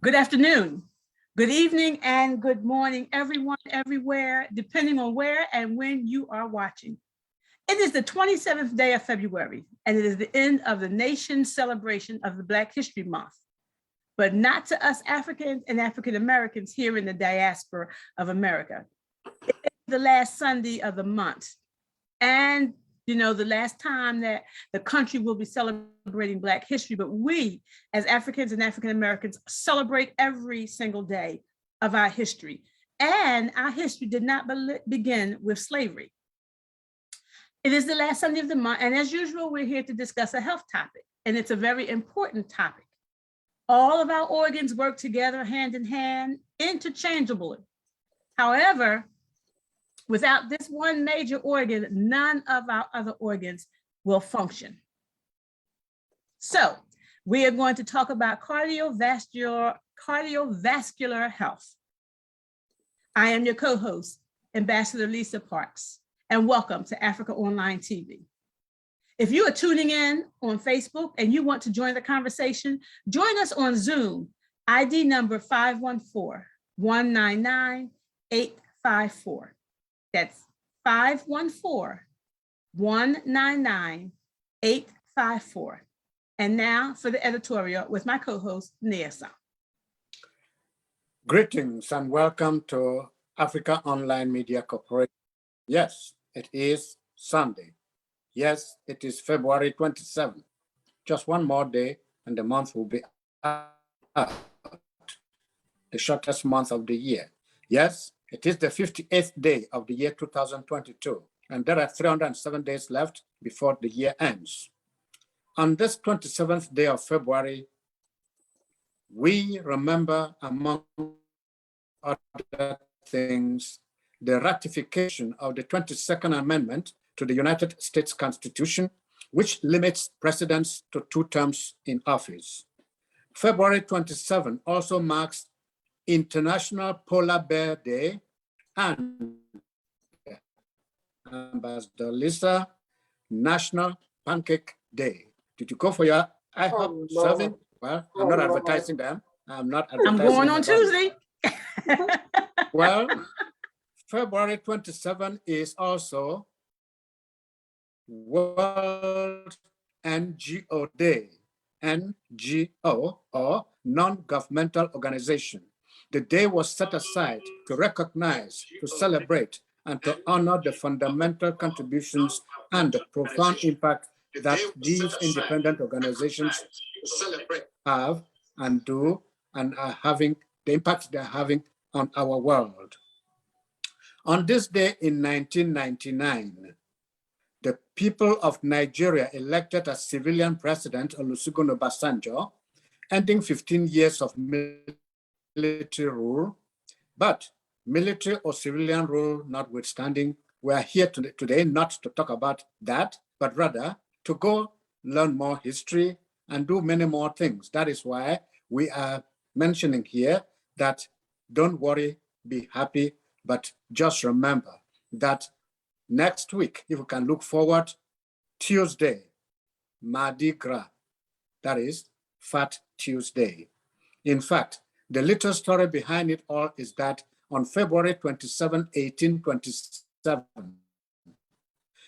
Good afternoon, good evening, and good morning, everyone, everywhere, depending on where and when you are watching. It is the 27th day of February, and it is the end of the nation's celebration of the Black History Month, but not to us Africans and African Americans here in the diaspora of America. It is the last Sunday of the month, and the last time that the country will be celebrating Black history, but we as Africans and African Americans celebrate every single day of our history. And our history did not begin with slavery. It is the last Sunday of the month, and as usual, we're here to discuss a health topic, and it's a very important topic. All of our organs work together hand in hand, interchangeably. However, without this one major organ, none of our other organs will function. So we are going to talk about cardiovascular health. I am your co-host, Ambassador Lisa Parks, and welcome to Africaonline TV. If you are tuning in on Facebook and you want to join the conversation, join us on Zoom, ID number 514-199-854. That's 514-199-854. And now for the editorial with my co-host, Nia-san. Greetings and welcome to Africaonline Media Corporation. Yes, it is Sunday. Yes, it is February 27th. Just one more day and the month will be out, the shortest month of the year. Yes, it is the 58th day of the year 2022, and there are 307 days left before the year ends. On this 27th day of February, we remember, among other things, the ratification of the 22nd Amendment to the United States Constitution, which limits presidents to 2 terms in office. February 27 also marks International Polar Bear Day and Ambassador Lisa, National Pancake Day. Did you go for your IHOP serving? Well, I'm not advertising them. I'm going on Tuesday. Well, February 27 is also World NGO Day, NGO, or non-governmental organization. The day was set aside to recognize, to celebrate, and to honor the fundamental contributions and the profound impact that these independent organizations have and do and are having, the impact they're having on our world. On this day in 1999, the people of Nigeria elected a civilian president, Olusegun Obasanjo, ending 15 years of military rule. But military or civilian rule notwithstanding, we are here today not to talk about that, but rather to go learn more history and do many more things. That is why we are mentioning here that don't worry, be happy, but just remember that next week, if we can look forward, Tuesday, Mardi Gras, that is Fat Tuesday. In fact, the little story behind it all is that on February 27, 1827,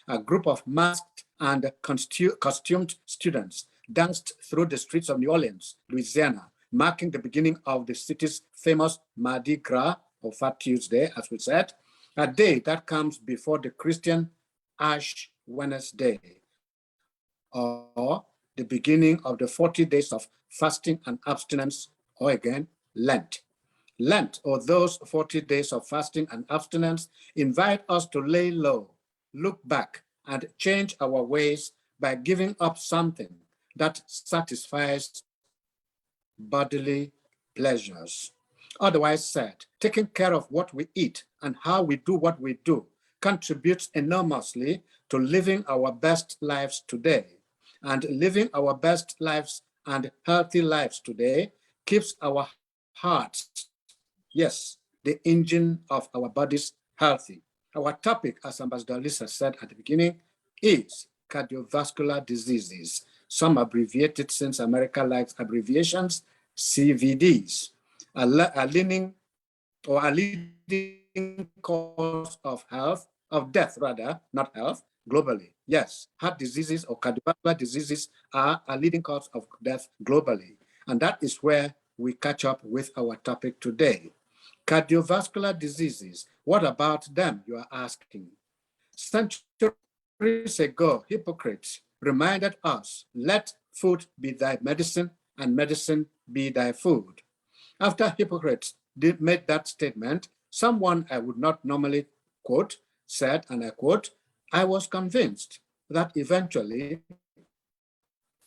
a group of masked and costumed students danced through the streets of New Orleans, Louisiana, marking the beginning of the city's famous Mardi Gras, or Fat Tuesday, as we said, a day that comes before the Christian Ash Wednesday, or the beginning of the 40 days of fasting and abstinence, or again, Lent. Lent, or those 40 days of fasting and abstinence, invite us to lay low, look back, and change our ways by giving up something that satisfies bodily pleasures. Otherwise said, taking care of what we eat and how we do what we do contributes enormously to living our best lives today. And living our best lives and healthy lives today keeps our hearts, yes, the engine of our bodies, healthy. Our topic, as Ambassador Lisa said at the beginning, is cardiovascular diseases. Some abbreviated since America likes abbreviations, CVDs. a leading cause of death rather, not health, globally. Yes, heart diseases or cardiovascular diseases are a leading cause of death globally. And that is where we catch up with our topic today. Cardiovascular diseases, what about them, you are asking? Centuries ago, Hippocrates reminded us, let food be thy medicine and medicine be thy food. After Hippocrates made that statement, someone I would not normally quote said, and I quote, I was convinced that eventually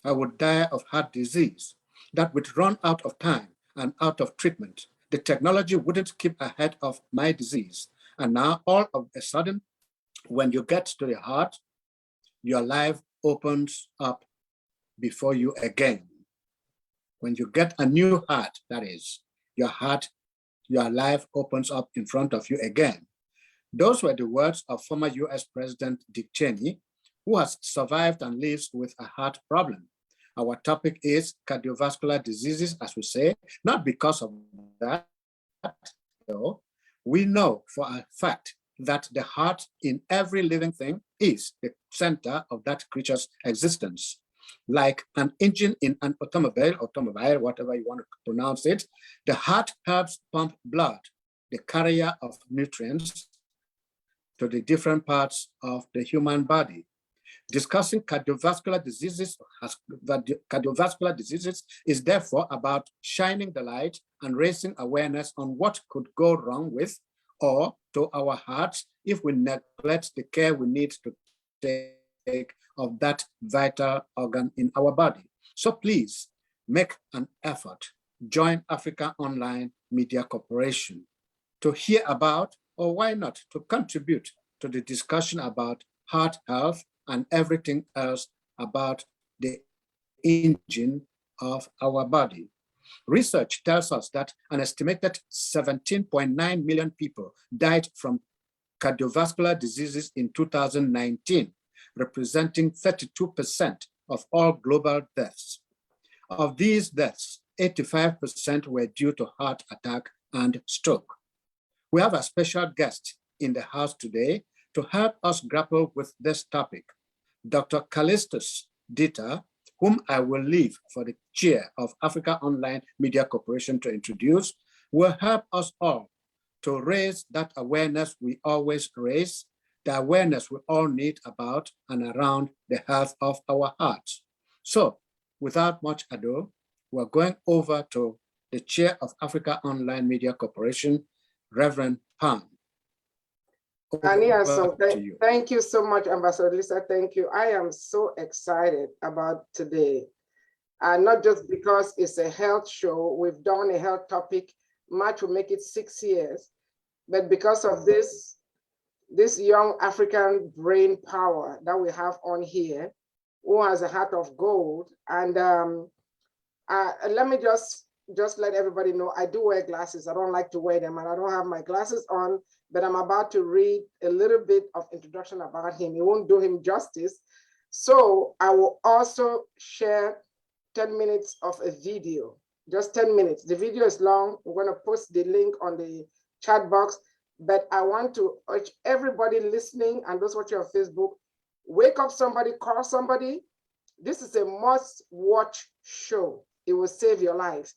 I would die of heart disease, that would run out of time and out of treatment. The technology wouldn't keep ahead of my disease. And now all of a sudden, when you get to the heart, your life opens up before you again. When you get a new heart, that is, your life opens up in front of you again. Those were the words of former US President Dick Cheney, who has survived and lives with a heart problem. Our topic is cardiovascular diseases, as we say, not because of that, though. We know for a fact that the heart in every living thing is the center of that creature's existence. Like an engine in an automobile, whatever you want to pronounce it, the heart helps pump blood, the carrier of nutrients, to the different parts of the human body. Discussing cardiovascular diseases is therefore about shining the light and raising awareness on what could go wrong with or to our hearts if we neglect the care we need to take of that vital organ in our body. So please make an effort. Join Africaonline Media Corporation to hear about, or why not, to contribute to the discussion about heart health and everything else about the engine of our body. Research tells us that an estimated 17.9 million people died from cardiovascular diseases in 2019, representing 32% of all global deaths. Of these deaths, 85% were due to heart attack and stroke. We have a special guest in the house today to help us grapple with this topic. Dr. Callistus Dieter, whom I will leave for the chair of Africaonline Media Corporation to introduce, will help us all to raise that awareness we always raise, the awareness we all need about and around the health of our hearts. So, without much ado, we're going over to the chair of Africaonline Media Corporation, Reverend Pan. Thank you so much, Ambassador Lisa. Thank you. I am so excited about today. Not just because it's a health show, we've done a health topic, March will make it 6 years, but because of this young African brain power that we have on here, who has a heart of gold. And let me just let everybody know, I do wear glasses. I don't like to wear them, and I don't have my glasses on, but I'm about to read a little bit of introduction about him. It won't do him justice. So I will also share 10 minutes of a video, just 10 minutes. The video is long. We're going to post the link on the chat box, but I want to urge everybody listening and those watching on Facebook, wake up somebody, call somebody. This is a must-watch show. It will save your life.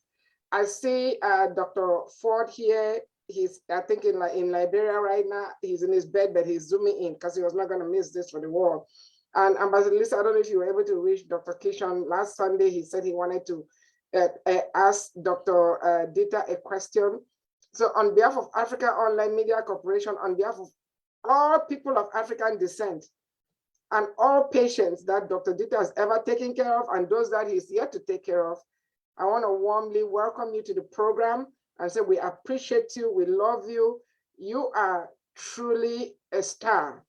I see Dr. Ford here. He's, I think, in Liberia right now. He's in his bed, but he's zooming in because he was not going to miss this for the world. And Ambassador Lisa, I don't know if you were able to reach Dr. Kishon. Last Sunday, he said he wanted to ask Dr. Dieter a question. So on behalf of Africaonline Media Corporation, on behalf of all people of African descent, and all patients that Dr. Dieter has ever taken care of, and those that he's yet to take care of, I want to warmly welcome you to the program and say we appreciate you, we love you. You are truly a star,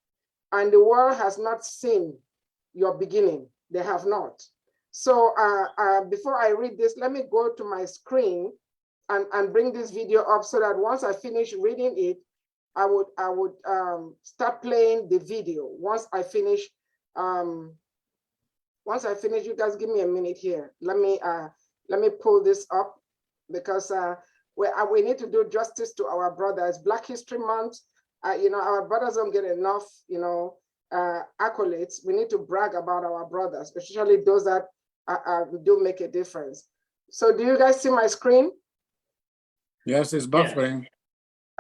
and the world has not seen your beginning. They have not. So before I read this, let me go to my screen and bring this video up so that once I finish reading it, I would start playing the video. Once I finish, you guys give me a minute here. Let me pull this up because We need to do justice to our brothers. Black History Month, our brothers don't get enough, accolades. We need to brag about our brothers, especially those that do make a difference. So do you guys see my screen? Yes, it's buffering.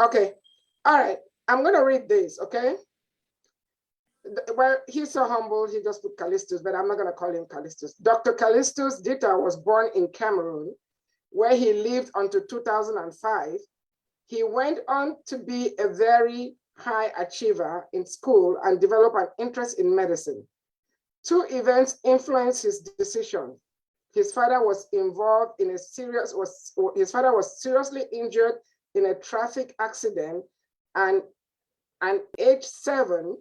Okay, all right, I'm gonna read this, okay? Well, he's so humble, he just put Callistus, but I'm not gonna call him Callistus. Dr. Callistus Dita was born in Cameroon, where he lived until 2005. He went on to be a very high achiever in school and develop an interest in medicine. Two events influenced his decision. His father was involved in his father was seriously injured in a traffic accident and age 7,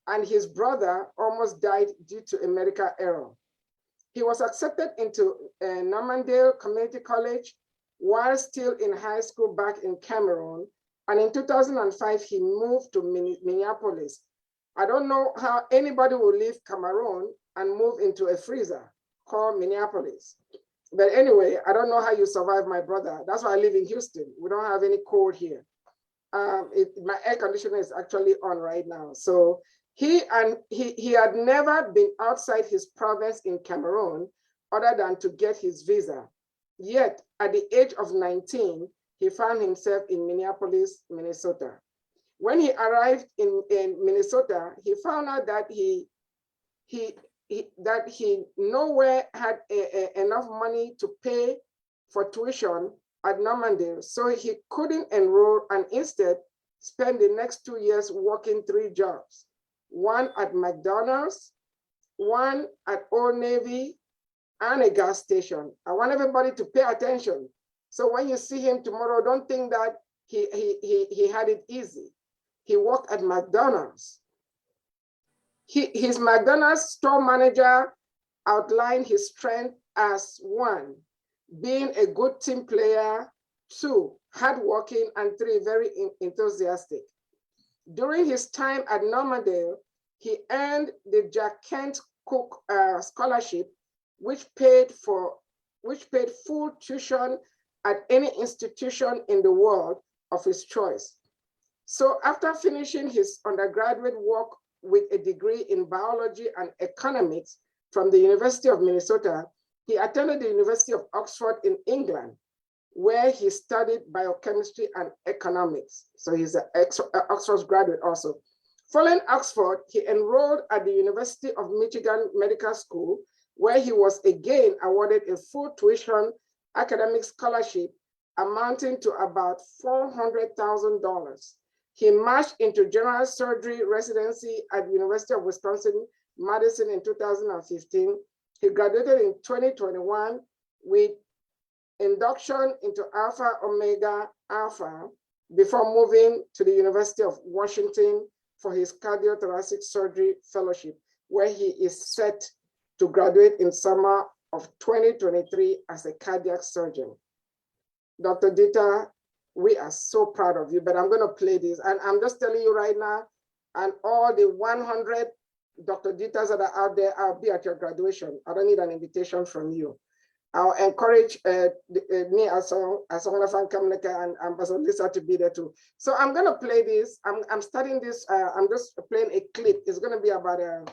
and his brother almost died due to a medical error. He was accepted into Normandale Community College while still in high school back in Cameroon. And in 2005, he moved to Minneapolis. I don't know how anybody will leave Cameroon and move into a freezer called Minneapolis. But anyway, I don't know how you survive, my brother. That's why I live in Houston. We don't have any cold here. My air conditioner is actually on right now. So he had never been outside his province in Cameroon other than to get his visa. Yet at the age of 19, he found himself in Minneapolis, Minnesota. When he arrived in Minnesota, he found out that he nowhere had enough money to pay for tuition at Normandale, so he couldn't enroll and instead spent the next 2 years working 3 jobs, one at McDonald's, one at Old Navy, and a gas station. I want everybody to pay attention. So when you see him tomorrow, don't think that he had it easy. He worked at McDonald's. His McDonald's store manager outlined his strength as 1, being a good team player, 2, hardworking, and 3, very enthusiastic. During his time at Normandale, he earned the Jack Kent Cook Scholarship, which paid full tuition at any institution in the world of his choice. So after finishing his undergraduate work with a degree in biology and economics from the University of Minnesota, he attended the University of Oxford in England, where he studied biochemistry and economics. So he's an Oxford graduate also. Following Oxford, he enrolled at the University of Michigan Medical School, where he was again awarded a full tuition academic scholarship amounting to about $400,000. He marched into general surgery residency at the University of Wisconsin-Madison in 2015. He graduated in 2021 with induction into Alpha Omega Alpha before moving to the University of Washington for his cardiothoracic surgery fellowship, where he is set to graduate in summer of 2023 as a cardiac surgeon. Dr. Dita, we are so proud of you, but I'm going to play this. And I'm just telling you right now, and all the 100 Dr. Ditas that are out there, I'll be at your graduation. I don't need an invitation from you. I'll encourage me, Asonglefac, Nkemleke, and Ambassador Lisa to be there too. So I'm going to play this. I'm starting this. I'm just playing a clip. It's going to be about a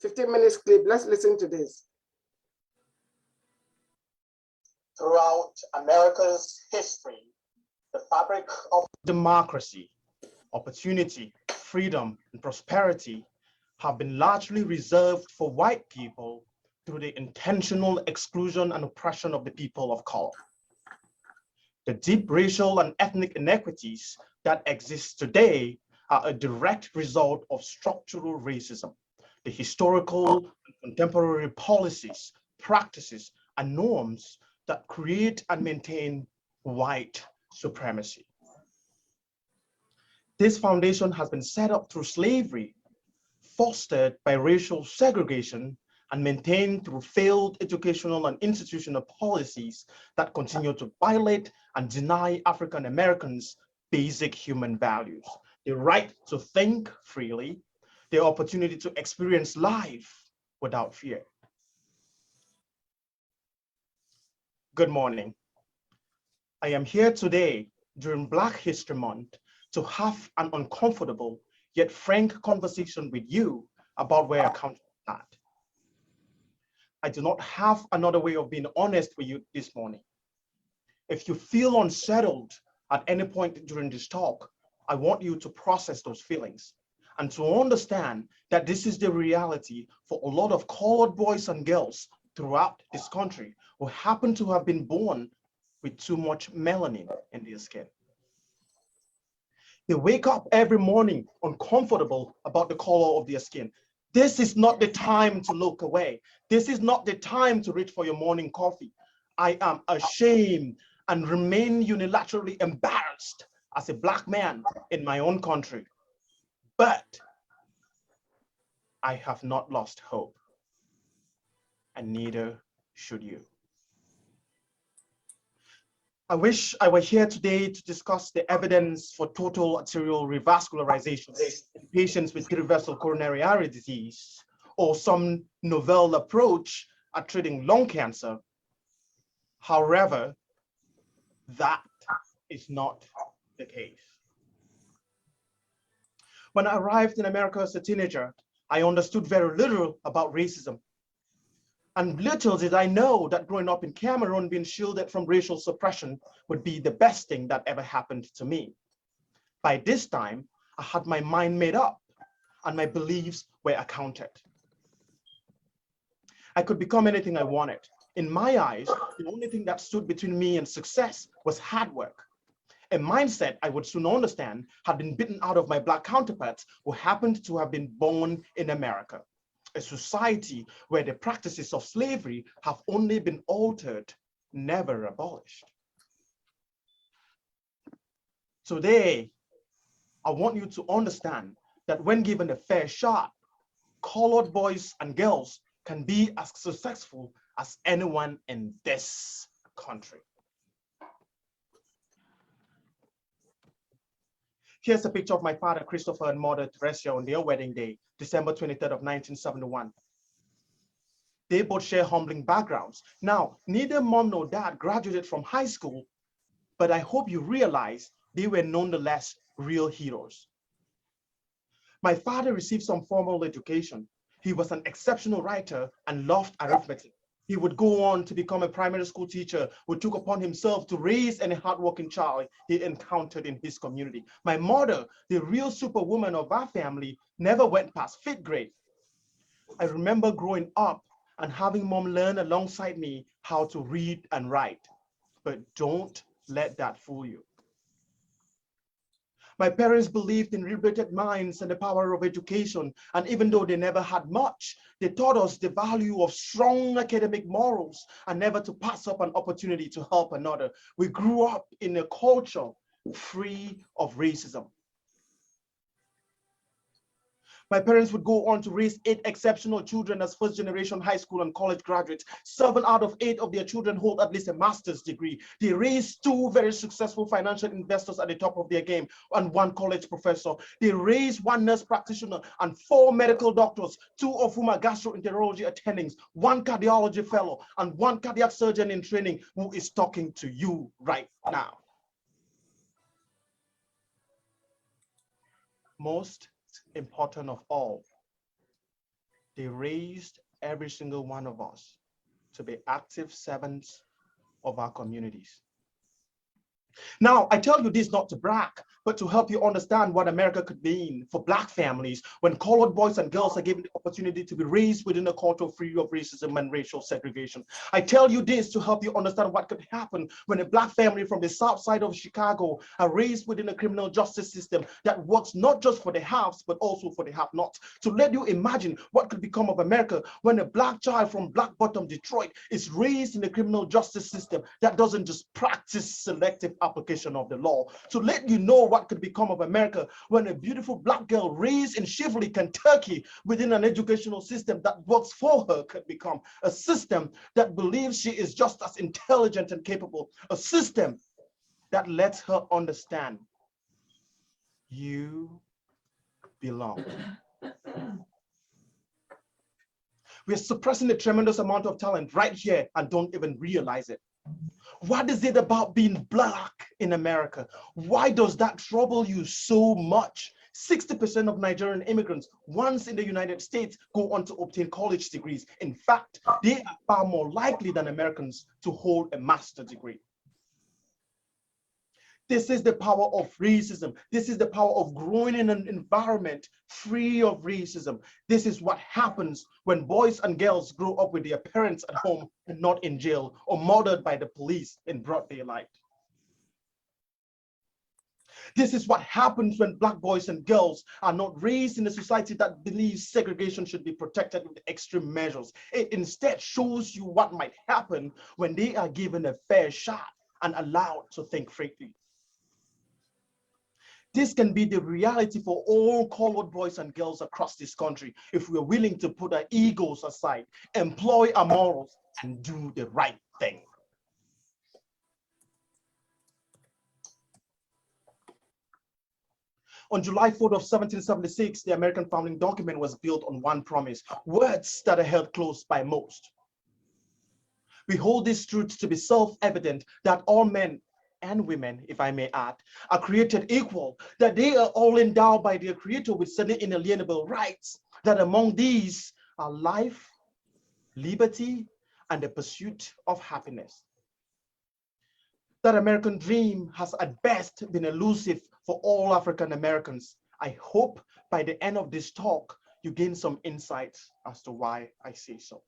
15 minutes clip. Let's listen to this. Throughout America's history, the fabric of democracy, opportunity, freedom, and prosperity have been largely reserved for white people through the intentional exclusion and oppression of the people of color. The deep racial and ethnic inequities that exist today are a direct result of structural racism, the historical and contemporary policies, practices, and norms that create and maintain white supremacy. This foundation has been set up through slavery, fostered by racial segregation, and maintained through failed educational and institutional policies that continue to violate and deny African Americans basic human values: the right to think freely, the opportunity to experience life without fear. Good morning. I am here today during Black History Month to have an uncomfortable yet frank conversation with you about where I come from. I do not have another way of being honest with you this morning. If you feel unsettled at any point during this talk, I want you to process those feelings and to understand that this is the reality for a lot of colored boys and girls throughout this country who happen to have been born with too much melanin in their skin. They wake up every morning uncomfortable about the color of their skin. This is not the time to look away. This is not the time to reach for your morning coffee. I am ashamed and remain unilaterally embarrassed as a Black man in my own country. But I have not lost hope, and neither should you. I wish I were here today to discuss the evidence for total arterial revascularization in patients with irreversible coronary artery disease, or some novel approach at treating lung cancer. However, that is not the case. When I arrived in America as a teenager, I understood very little about racism. And little did I know that growing up in Cameroon, being shielded from racial suppression would be the best thing that ever happened to me. By this time, I had my mind made up and my beliefs were accounted. I could become anything I wanted. In my eyes, the only thing that stood between me and success was hard work. A mindset I would soon understand had been beaten out of my Black counterparts who happened to have been born in America, a society where the practices of slavery have only been altered, never abolished. Today, I want you to understand that when given a fair shot, colored boys and girls can be as successful as anyone in this country. Here's a picture of my father, Christopher, and mother, Teresia, on their wedding day, December 23rd of 1971. They both share humbling backgrounds. Now, neither mom nor dad graduated from high school, but I hope you realize they were nonetheless real heroes. My father received some formal education. He was an exceptional writer and loved arithmetic. He would go on to become a primary school teacher who took upon himself to raise any hardworking child he encountered in his community. My mother, the real superwoman of our family, never went past 5th grade. I remember growing up and having mom learn alongside me how to read and write. But don't let that fool you. My parents believed in liberated minds and the power of education, and even though they never had much, they taught us the value of strong academic morals and never to pass up an opportunity to help another. We grew up in a culture free of racism. My parents would go on to raise 8 exceptional children as first-generation high school and college graduates. 7 out of 8 of their children hold at least a master's degree. They raised 2 very successful financial investors at the top of their game and 1 college professor. They raised 1 nurse practitioner and 4 medical doctors, 2 of whom are gastroenterology attendings, 1 cardiology fellow, and 1 cardiac surgeon in training who is talking to you right now. Most important of all, they raised every single one of us to be active servants of our communities. Now, I tell you this not to brag, but to help you understand what America could mean for Black families when colored boys and girls are given the opportunity to be raised within a culture free of racism and racial segregation. I tell you this to help you understand what could happen when a Black family from the south side of Chicago are raised within a criminal justice system that works not just for the haves, but also for the have-nots. To let you imagine what could become of America when a Black child from Black Bottom, Detroit is raised in a criminal justice system that doesn't just practice selective application of the law. To let you know what could become of America when a beautiful Black girl raised in Shively, Kentucky within an educational system that works for her could become a system that believes she is just as intelligent and capable, a system that lets her understand you belong. We're suppressing a tremendous amount of talent right here and don't even realize it. What is it about being Black in America? Why does that trouble you so much? 60% of Nigerian immigrants, once in the United States, go on to obtain college degrees. In fact, they are far more likely than Americans to hold a master's degree. This is the power of racism. This is the power of growing in an environment free of racism. This is what happens when boys and girls grow up with their parents at home and not in jail or murdered by the police in broad daylight. This is what happens when Black boys and girls are not raised in a society that believes segregation should be protected with extreme measures. It instead shows you what might happen when they are given a fair shot and allowed to think freely. This can be the reality for all colored boys and girls across this country if we're willing to put our egos aside, employ our morals, and do the right thing. On July 4th of 1776, the American founding document was built on one promise, words that are held close by most. We hold this truth to be self-evident that all men and women, if I may add, are created equal, that they are all endowed by their creator with certain inalienable rights, that among these are life, liberty, and the pursuit of happiness. That American dream has at best been elusive for all African Americans. I hope by the end of this talk, you gain some insights as to why I say so.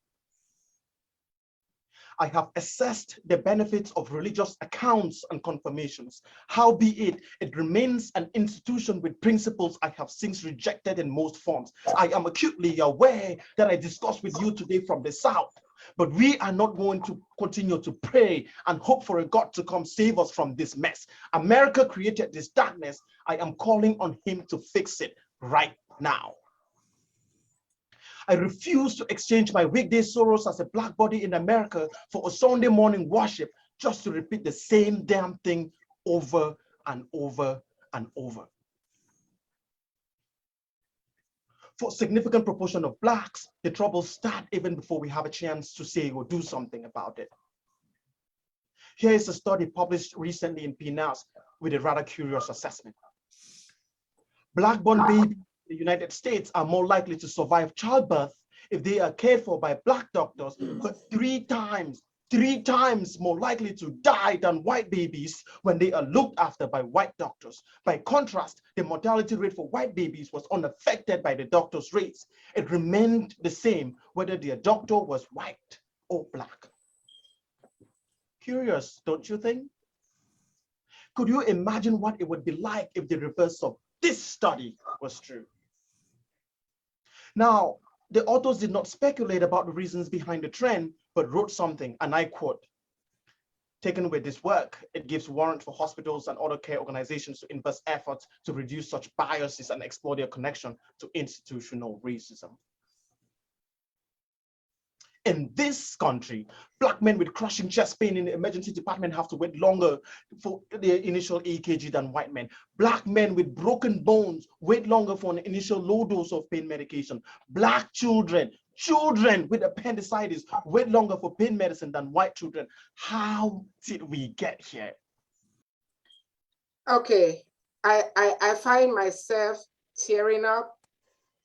I have assessed the benefits of religious accounts and confirmations. Howbeit, it remains an institution with principles I have since rejected in most forms. I am acutely aware that I discuss with you today from the South, but we are not going to continue to pray and hope for a God to come save us from this mess. America created this darkness. I am calling on him to fix it right now. I refuse to exchange my weekday sorrows as a Black body in America for a Sunday morning worship just to repeat the same damn thing over and over and over. For a significant proportion of Blacks, the troubles start even before we have a chance to say or do something about it. Here is a study published recently in PNAS with a rather curious assessment. Black-born babies in the United States are more likely to survive childbirth if they are cared for by Black doctors, but three times more likely to die than white babies when they are looked after by white doctors. By contrast, the mortality rate for white babies was unaffected by the doctor's race. It remained the same whether their doctor was white or Black. Curious, don't you think? Could you imagine what it would be like if the reverse of this study was true? Now, the authors did not speculate about the reasons behind the trend, but wrote something, and I quote, "Taken with this work, it gives warrant for hospitals and other care organizations to invest efforts to reduce such biases and explore their connection to institutional racism." In this country, Black men with crushing chest pain in the emergency department have to wait longer for their initial EKG than white men. Black men with broken bones wait longer for an initial low dose of pain medication. Black children with appendicitis wait longer for pain medicine than white children. How did we get here? Okay, I find myself tearing up.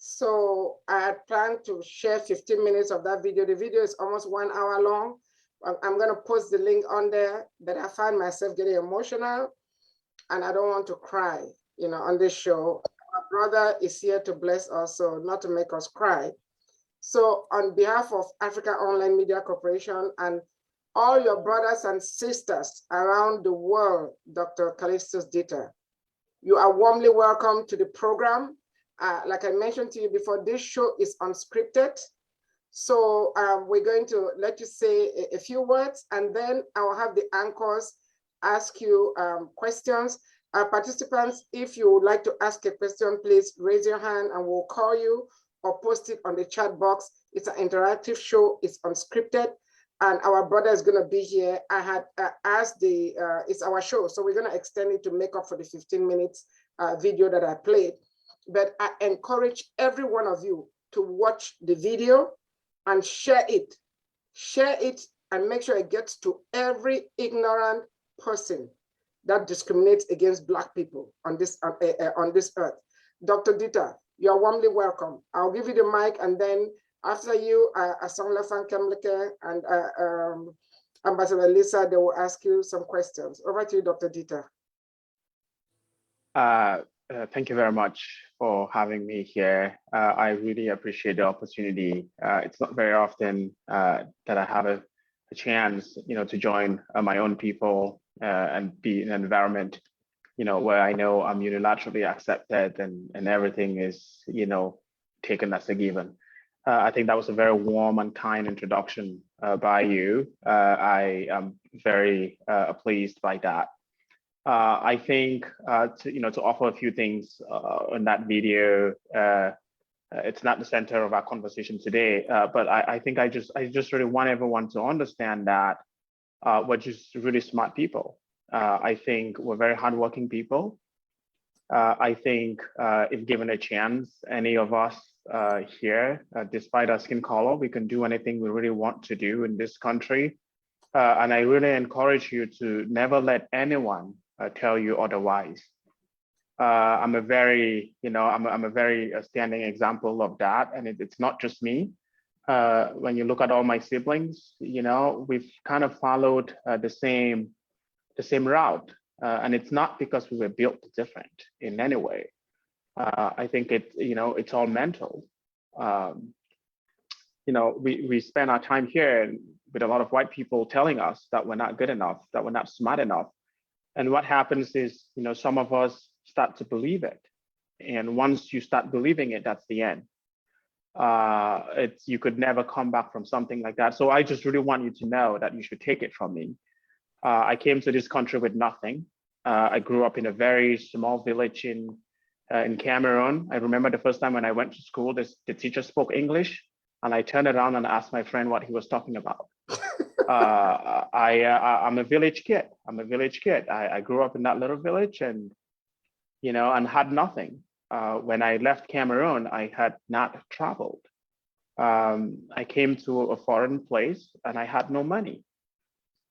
So I had planned to share 15 minutes of that video. The video is almost 1 hour long. I'm going to post the link on there, but I find myself getting emotional and I don't want to cry, on this show. My brother is here to bless us, so not to make us cry. So on behalf of Africaonline Media Corporation and all your brothers and sisters around the world, Dr. Callistus Dieter, you are warmly welcome to the program. Like I mentioned to you before, this show is unscripted. So we're going to let you say a few words, and then I will have the anchors ask you questions. Participants, if you would like to ask a question, please raise your hand and we'll call you or post it on the chat box. It's an interactive show, it's unscripted, and our brother is gonna be here. I had asked it's our show, so we're gonna extend it to make up for the 15 minutes video that I played. But I encourage every one of you to watch the video and share it. Share it and make sure it gets to every ignorant person that discriminates against Black people on this earth. Dr. Dita, you are warmly welcome. I'll give you the mic, and then after you, Asonglefac, Nkemleke, and Ambassador Lisa, they will ask you some questions. Over to you, Dr. Dita. Thank you very much for having me here. I really appreciate the opportunity. It's not very often that I have a chance, to join my own people and be in an environment, where I know I'm unilaterally accepted and everything is, taken as a given. I think that was a very warm and kind introduction by you. I am very pleased by that. I think to offer a few things in that video. It's not the center of our conversation today, but I think I just really want everyone to understand that we're just really smart people. I think we're very hardworking people. I think if given a chance, any of us here, despite our skin color, we can do anything we really want to do in this country. And I really encourage you to never let anyone tell you otherwise. I'm a very, I'm a very standing example of that, and it's not just me. When you look at all my siblings, we've kind of followed the same route, and it's not because we were built different in any way. I think it's all mental. We spend our time here with a lot of white people telling us that we're not good enough, that we're not smart enough. And what happens is, some of us start to believe it. And once you start believing it, that's the end. You could never come back from something like that. So I just really want you to know that you should take it from me. I came to this country with nothing. I grew up in a very small village in Cameroon. I remember the first time when I went to school, the teacher spoke English, and I turned around and asked my friend what he was talking about. I'm a village kid. I grew up in that little village, and and had nothing. When I left Cameroon, I had not traveled. I came to a foreign place and I had no money,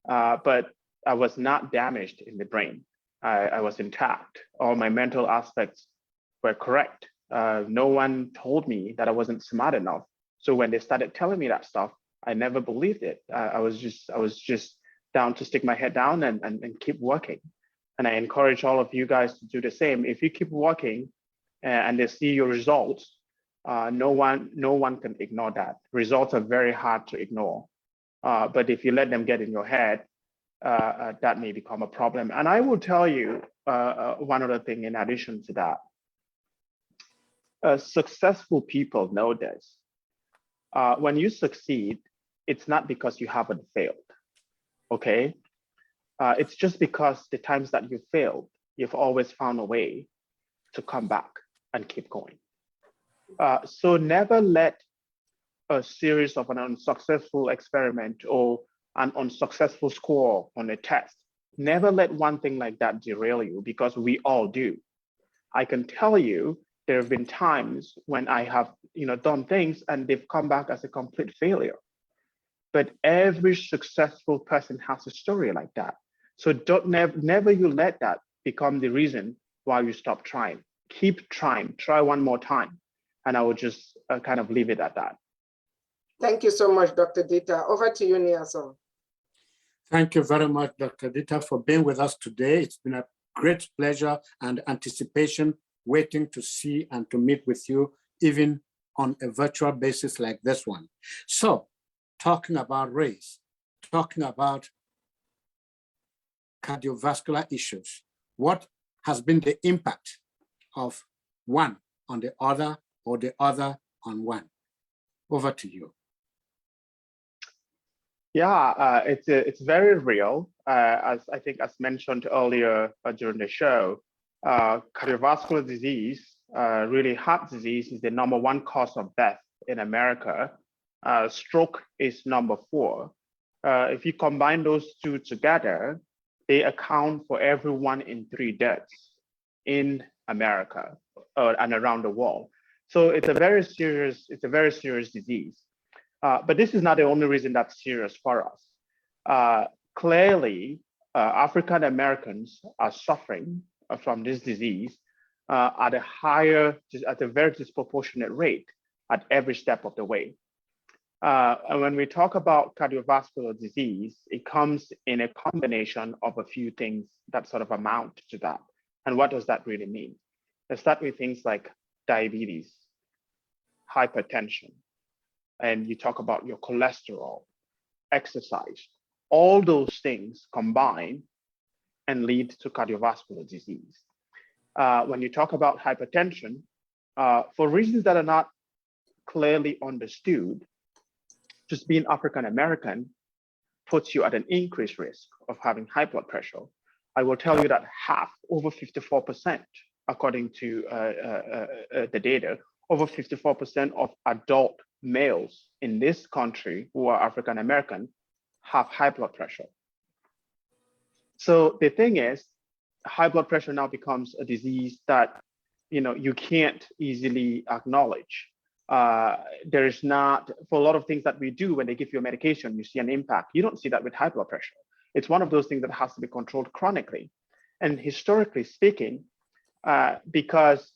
but I was not damaged in the brain. I was intact. All my mental aspects were correct. No one told me that I wasn't smart enough. So when they started telling me that stuff, I never believed it. I was just down to stick my head down and keep working. And I encourage all of you guys to do the same. If you keep working and they see your results, no one can ignore that. Results are very hard to ignore. But if you let them get in your head, that may become a problem. And I will tell you one other thing in addition to that. Successful people know this. When you succeed, it's not because you haven't failed, okay? It's just because the times that you failed, you've always found a way to come back and keep going. So never let a series of an unsuccessful experiment or an unsuccessful score on a test, never let one thing like that derail you, because we all do. I can tell you, there have been times when I have done things and they've come back as a complete failure. But every successful person has a story like that. So never you let that become the reason why you stop trying. Keep trying, try one more time. And I will just kind of leave it at that. Thank you so much, Dr. Dita. Over to you, Niason. Thank you very much, Dr. Dita, for being with us today. It's been a great pleasure and anticipation waiting to see and to meet with you, even on a virtual basis like this one. So, talking about race, talking about cardiovascular issues, what has been the impact of one on the other or the other on one? Over to you. Yeah, it's very real. As I think, as mentioned earlier during the show, cardiovascular disease, really heart disease, is the #1 cause of death in America. Stroke is #4. If you combine those two together, they account for every 1 in 3 deaths in America and around the world. So it's a very serious disease. But this is not the only reason that's serious for us. Clearly, African Americans are suffering from this disease at a very disproportionate rate at every step of the way. And when we talk about cardiovascular disease, it comes in a combination of a few things that sort of amount to that. And what does that really mean? Let's start with things like diabetes, hypertension, and you talk about your cholesterol, exercise. All those things combine and lead to cardiovascular disease. When you talk about hypertension, for reasons that are not clearly understood, just being African American puts you at an increased risk of having high blood pressure. I will tell you that over 54%, according to the data, over 54% of adult males in this country who are African American have high blood pressure. So the thing is, high blood pressure now becomes a disease that you can't easily acknowledge. There is not, for a lot of things that we do, when they give you a medication, you see an impact. You don't see that with high blood pressure. It's one of those things that has to be controlled chronically. And historically speaking, because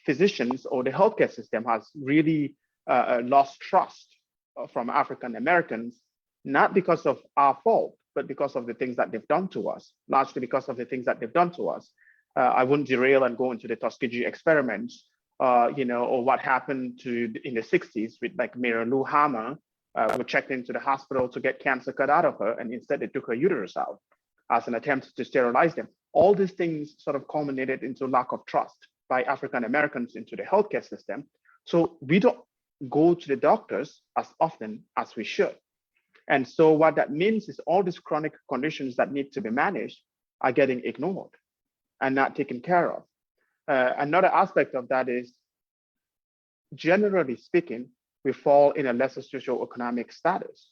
physicians or the healthcare system has really lost trust from African Americans, not because of our fault, but because of the things that they've done to us, largely because of the things that they've done to us. I wouldn't derail and go into the Tuskegee experiments, or what happened in the 60s with like Mary Lou Hammer, who checked into the hospital to get cancer cut out of her, and instead they took her uterus out as an attempt to sterilize them. All these things sort of culminated into lack of trust by African Americans into the healthcare system. So we don't go to the doctors as often as we should. And so what that means is all these chronic conditions that need to be managed are getting ignored and not taken care of. Another aspect of that is, generally speaking, we fall in a lesser socioeconomic status.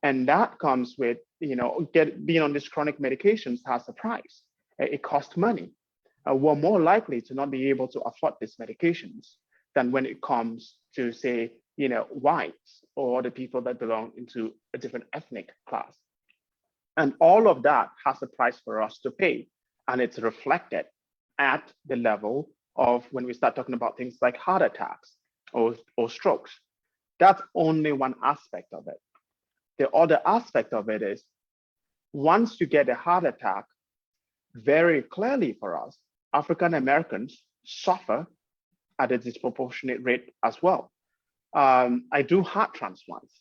And that comes with, being on these chronic medications has a price. It costs money. We're more likely to not be able to afford these medications than when it comes to, say, whites or the people that belong into a different ethnic class. And all of that has a price for us to pay. And it's reflected at the level of when we start talking about things like heart attacks or strokes. That's only one aspect of it. The other aspect of it is, once you get a heart attack, very clearly for us, African Americans suffer at a disproportionate rate as well. I do heart transplants.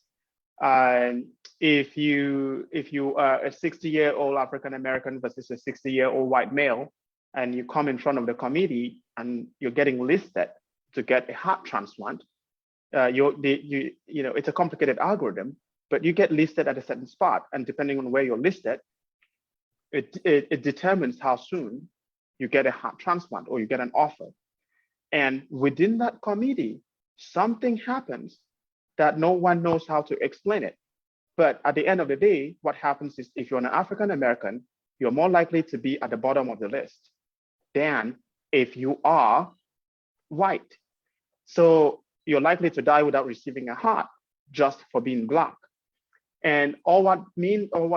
If you are a 60-year-old African American versus a 60-year-old white male, and you come in front of the committee and you're getting listed to get a heart transplant, it's a complicated algorithm, but you get listed at a certain spot, and depending on where you're listed, it determines how soon you get a heart transplant or you get an offer. And within that committee, something happens that no one knows how to explain it. But at the end of the day, what happens is, if you're an African American, you're more likely to be at the bottom of the list than if you are white. So you're likely to die without receiving a heart just for being Black. And what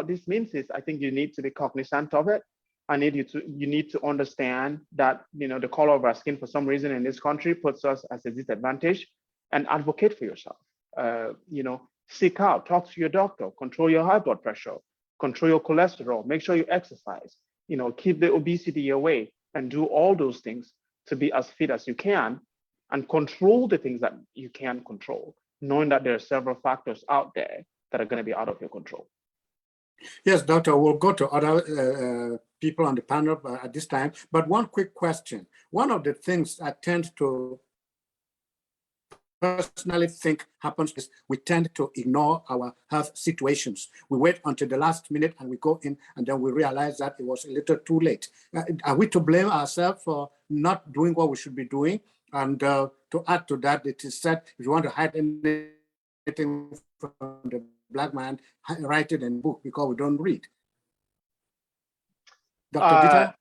this means is, I think you need to be cognizant of it. You need to understand that the color of our skin, for some reason in this country, puts us at a disadvantage, and advocate for yourself. Seek out, talk to your doctor, control your high blood pressure, control your cholesterol, make sure you exercise, keep the obesity away, and do all those things to be as fit as you can, and control the things that you can control, knowing that there are several factors out there that are going to be out of your control. Yes, Doctor, we'll go to other people on the panel at this time, but one quick question. One of the things I tend to personally think happens is we tend to ignore our health situations. We wait until the last minute and we go in, and then we realize that it was a little too late. Are we to blame ourselves for not doing what we should be doing? And to add to that, it is said, if you want to hide anything from the Black man, write it in a book, because we don't read. Dr.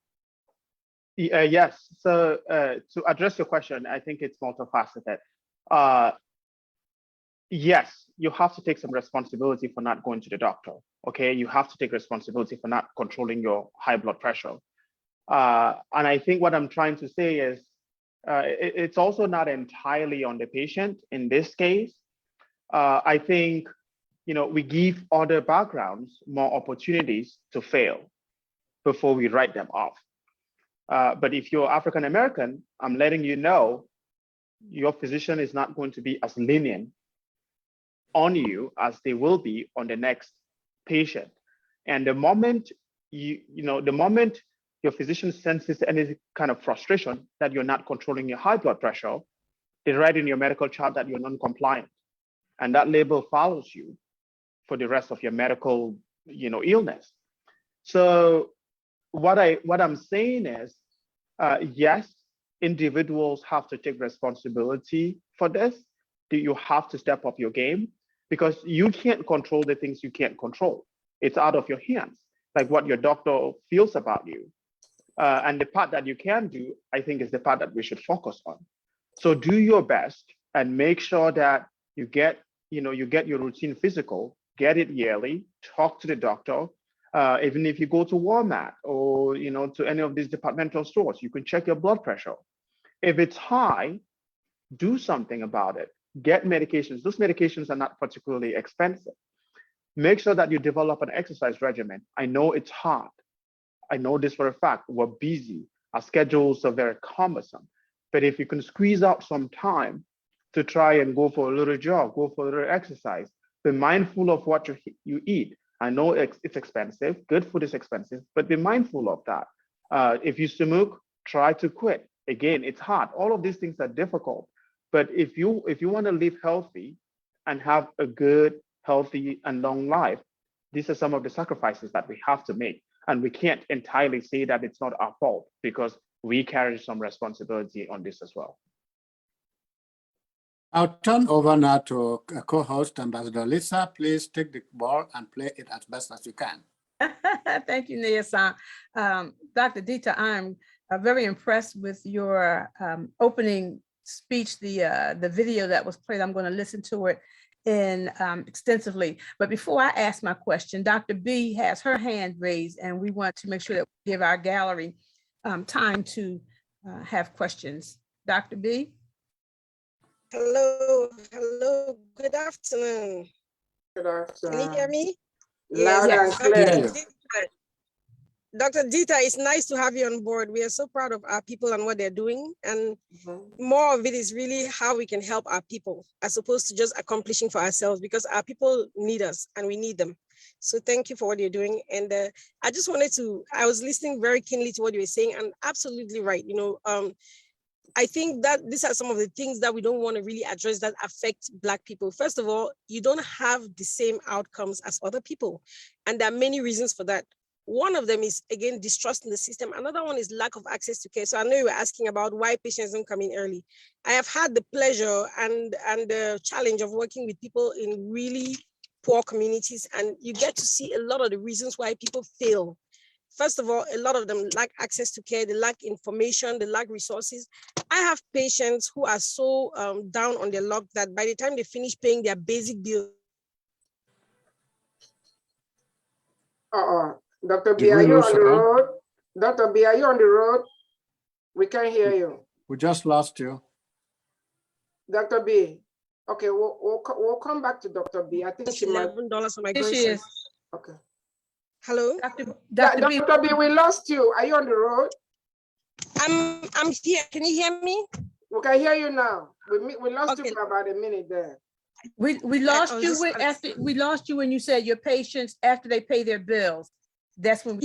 Dieter? Yes. So to address your question, I think it's multifaceted. yes, you have to take some responsibility for not going to the doctor. Okay, you have to take responsibility for not controlling your high blood pressure. And I think what I'm trying to say is it's also not entirely on the patient in this case. I think, we give other backgrounds more opportunities to fail before we write them off. But if you're African American, I'm letting you know your physician is not going to be as lenient on you as they will be on the next patient. And the moment the moment your physician senses any kind of frustration that you're not controlling your high blood pressure, they write in your medical chart that you're non-compliant, and that label follows you for the rest of your medical, illness. So what I'm saying is, yes, individuals have to take responsibility for this. You have to step up your game, because you can't control the things you can't control. It's out of your hands, like what your doctor feels about you. And the part that you can do, I think, is the part that we should focus on. So do your best and make sure that you get your routine physical, get it yearly, talk to the doctor. Even if you go to Walmart or to any of these departmental stores, you can check your blood pressure. If it's high, do something about it. Get medications. Those medications are not particularly expensive. Make sure that you develop an exercise regimen. I know it's hard. I know this for a fact. We're busy. Our schedules are very cumbersome. But if you can squeeze out some time to try and go for a little jog, go for a little exercise, be mindful of what you eat. I know it's expensive. Good food is expensive, but be mindful of that. If you smoke, try to quit. Again, it's hard. All of these things are difficult. But if you want to live healthy and have a good, healthy, and long life, these are some of the sacrifices that we have to make. And we can't entirely say that it's not our fault, because we carry some responsibility on this as well. I'll turn over now to co-host Ambassador Lisa. Please take the ball and play it as best as you can. Thank you, Nia-san. Dr. Dita, I'm very impressed with your opening speech, the video that was played. I'm going to listen to it extensively. But before I ask my question, Dr. B has her hand raised, and we want to make sure that we give our gallery time to have questions. Dr. B? Hello, good afternoon. Good afternoon. Can you hear me? Loud Yes. and clear. Dr. Dita, it's nice to have you on board. We are so proud of our people and what they're doing. And more of it is really how we can help our people, as opposed to just accomplishing for ourselves, because our people need us and we need them. So thank you for what you're doing. And I just I was listening very keenly to what you were saying, and absolutely right. I think that these are some of the things that we don't want to really address that affect Black people. First of all, you don't have the same outcomes as other people. And there are many reasons for that. One of them is, again, distrust in the system. Another one is lack of access to care. So I know you were asking about why patients don't come in early. I have had the pleasure and the challenge of working with people in really poor communities, and you get to see a lot of the reasons why people fail. First of all, a lot of them lack access to care, they lack information, they lack resources. I have patients who are so down on their luck that by the time they finish paying their basic bill. Dr. B, are you on the road? Dr. B, are you on the road? We can't hear you. We just lost you. Dr. B. Okay, we'll come back to Dr. B. I think she might. $11 for my Here she groceries. is. Okay. Hello? Dr. B. Dr. B, we lost you. Are you on the road? I'm here. Can you hear me? We can hear you now. We lost Okay. you for about a minute there. We lost you we lost you when you said your patients, after they pay their bills. That's when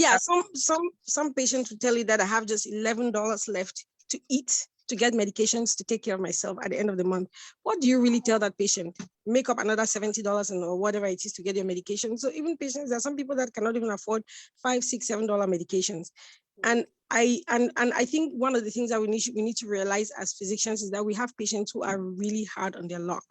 some patients will tell you that I have just $11 left to eat, to get medications, to take care of myself at the end of the month. What do you really tell that patient? Make up another $70 or whatever it is to get your medication. So even patients, there are some people that cannot even afford $5, $6, $7 medications. And I think one of the things that we need to realize as physicians is that we have patients who are really hard on their luck.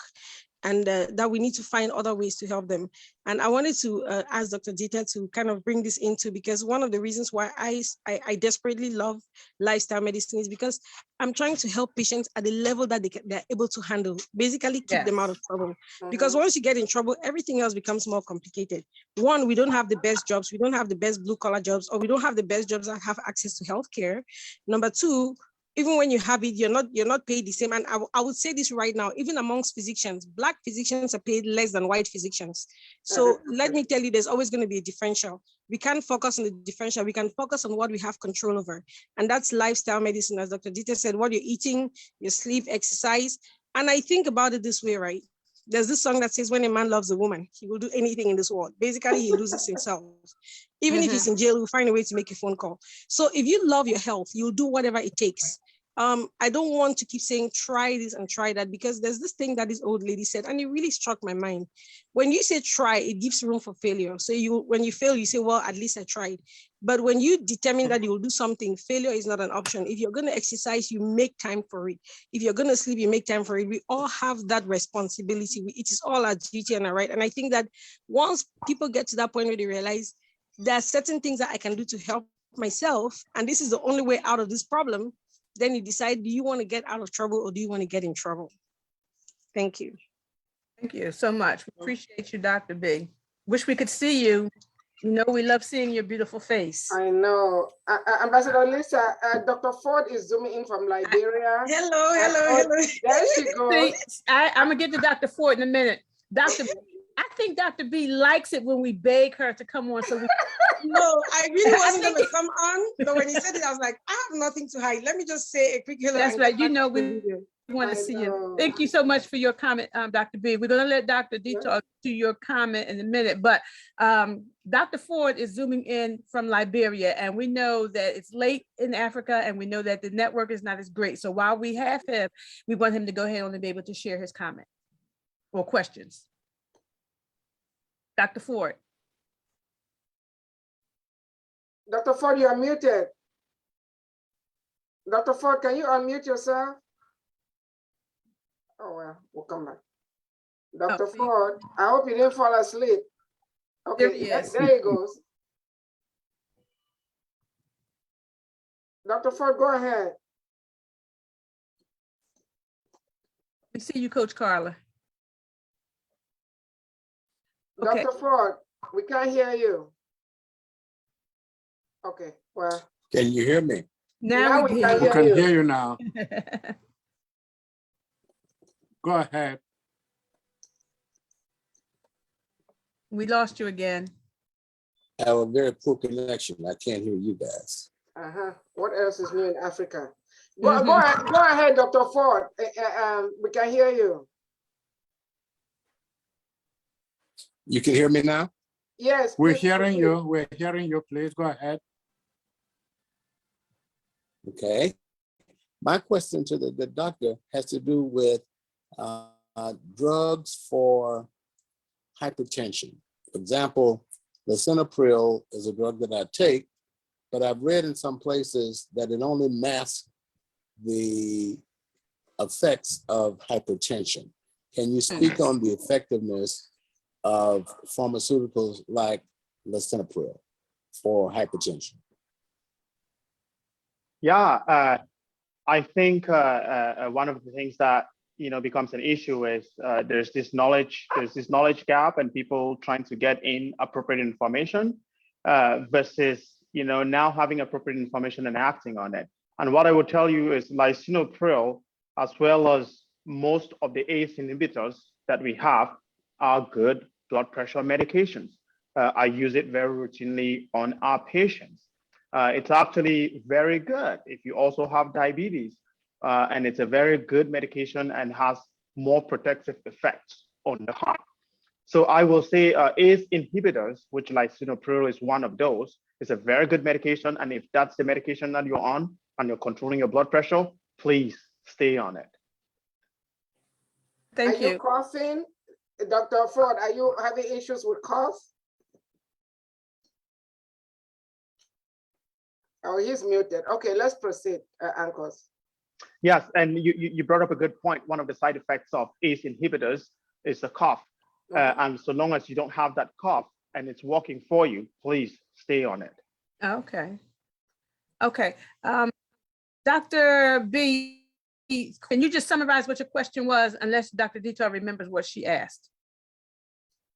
and that we need to find other ways to help them. And I wanted to ask Dr. Dita to kind of bring this into, because one of the reasons why I desperately love lifestyle medicine is because I'm trying to help patients at the level that they're able to handle, basically keep them out of trouble. Because once you get in trouble, everything else becomes more complicated. One, we don't have the best jobs, we don't have the best blue collar jobs, or we don't have the best jobs that have access to healthcare. Number two, even when you have it, you're not paid the same. And I would say this right now, even amongst physicians, Black physicians are paid less than white physicians. So let me tell you, there's always going to be a differential. We can't focus on the differential. We can focus on what we have control over. And that's lifestyle medicine, as Dr. Dita said, what you're eating, your sleep, exercise. And I think about it this way, right? There's this song that says, when a man loves a woman, he will do anything in this world. Basically, he loses himself. Even if he's in jail, he'll find a way to make a phone call. So if you love your health, you'll do whatever it takes. I don't want to keep saying, try this and try that, because there's this thing that this old lady said, and it really struck my mind. When you say try, it gives room for failure. So when you fail, you say, well, at least I tried. But when you determine that you will do something, failure is not an option. If you're going to exercise, you make time for it. If you're going to sleep, you make time for it. We all have that responsibility. It is all our duty and our right. And I think that once people get to that point where they realize there are certain things that I can do to help myself, and this is the only way out of this problem, then you decide, do you want to get out of trouble or do you want to get in trouble? Thank you. Thank you so much. We appreciate you, Dr. B. Wish we could see you. You know, we love seeing your beautiful face. I know. Ambassador Lisa, Dr. Ford is zooming in from Liberia. Hello. There she goes. I'm going to get to Dr. Ford in a minute. Dr. B, I think Dr. B likes it when we beg her to come on. So No, I really wasn't going to come on. But when he said it, I was like, I have nothing to hide. Let me just say a quick hello. That's right. You know, we want to see you. Thank you so much for your comment, Dr. B. We're going to let Dr. D talk to your comment in a minute. But Dr. Ford is zooming in from Liberia. And we know that it's late in Africa. And we know that the network is not as great. So while we have him, we want him to go ahead and be able to share his comment or questions. Dr. Ford. Dr. Ford, you are muted. Dr. Ford, can you unmute yourself? Oh, well, we'll come back. Dr. Ford, I hope you didn't fall asleep. Okay, there he goes. Dr. Ford, go ahead. We see you, Coach Carla. Okay. Dr. Ford, we can't hear you. Okay, well. Can you hear me? Now we can hear you now. Go ahead. We lost you again. I have a very poor connection. I can't hear you guys. What else is new in Africa? Go ahead, Dr. Ford. We can hear you. You can hear me now? Yes. We're hearing you. We're hearing you. Please go ahead. Okay. My question to the doctor has to do with drugs for hypertension. For example, lisinopril is a drug that I take, but I've read in some places that it only masks the effects of hypertension. Can you speak on the effectiveness of pharmaceuticals like lisinopril for hypertension? Yeah, I think one of the things that becomes an issue is there's this knowledge gap and people trying to get in appropriate information versus now having appropriate information and acting on it. And what I would tell you is lisinopril, as well as most of the ACE inhibitors that we have, are good blood pressure medications. I use it very routinely on our patients. It's actually very good if you also have diabetes, and it's a very good medication and has more protective effects on the heart. So I will say ACE inhibitors, which lisinopril is one of those, is a very good medication. And if that's the medication that you're on and you're controlling your blood pressure, please stay on it. Thank you. Are you coughing? Dr. Ford, are you having issues with cough? Oh, he's muted. Okay, let's proceed, Ankos. Yes, and you brought up a good point. One of the side effects of ACE inhibitors is a cough. And so long as you don't have that cough and it's working for you, please stay on it. Okay. Okay. Dr. B, can you just summarize what your question was, unless Dr. Dita remembers what she asked?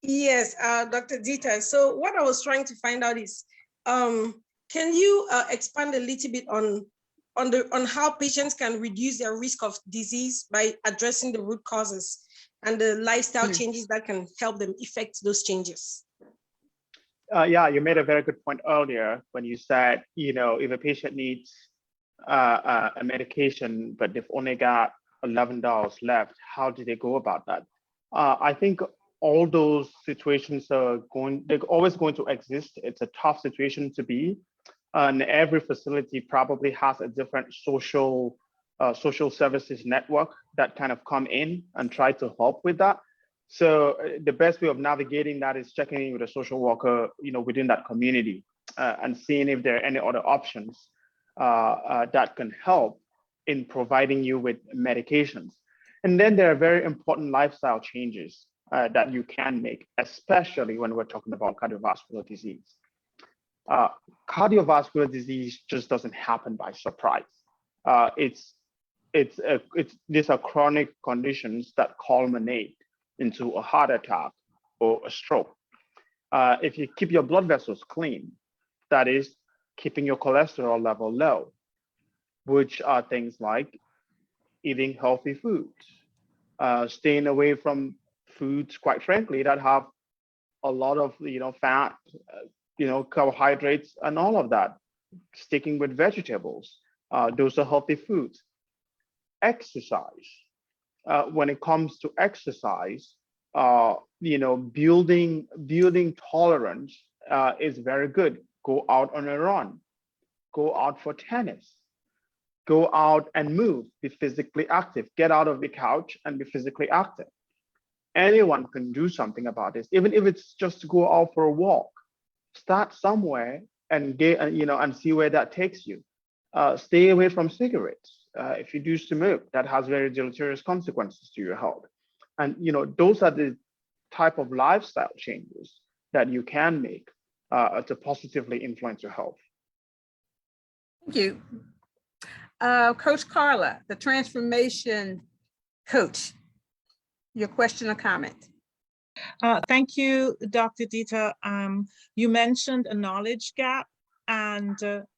Yes, Dr. Dita. So what I was trying to find out is, can you expand a little bit on how patients can reduce their risk of disease by addressing the root causes and the lifestyle changes that can help them effect those changes? Yeah, you made a very good point earlier when you said, if a patient needs a medication, but they've only got $11 left, how do they go about that? I think all those situations they're always going to exist. It's a tough situation to be. And every facility probably has a different social services network that kind of come in and try to help with that. So the best way of navigating that is checking in with a social worker, within that community and seeing if there are any other options that can help in providing you with medications. And then there are very important lifestyle changes that you can make, especially when we're talking about cardiovascular disease. Cardiovascular disease just doesn't happen by surprise. These are chronic conditions that culminate into a heart attack or a stroke. If you keep your blood vessels clean, that is keeping your cholesterol level low, which are things like eating healthy foods, staying away from foods, quite frankly, that have a lot of fat, carbohydrates and all of that, sticking with vegetables. Those are healthy foods. Exercise. When it comes to exercise, building tolerance is very good. Go out on a run, go out for tennis, go out and move, be physically active, get out of the couch and be physically active. Anyone can do something about this, even if it's just to go out for a walk. Start somewhere and and see where that takes you. Stay away from cigarettes. If you do smoke, that has very deleterious consequences to your health. And those are the type of lifestyle changes that you can make to positively influence your health. Thank you. Coach Carla, the transformation coach, your question or comment? Thank you, Dr. Dita. You mentioned a knowledge gap, and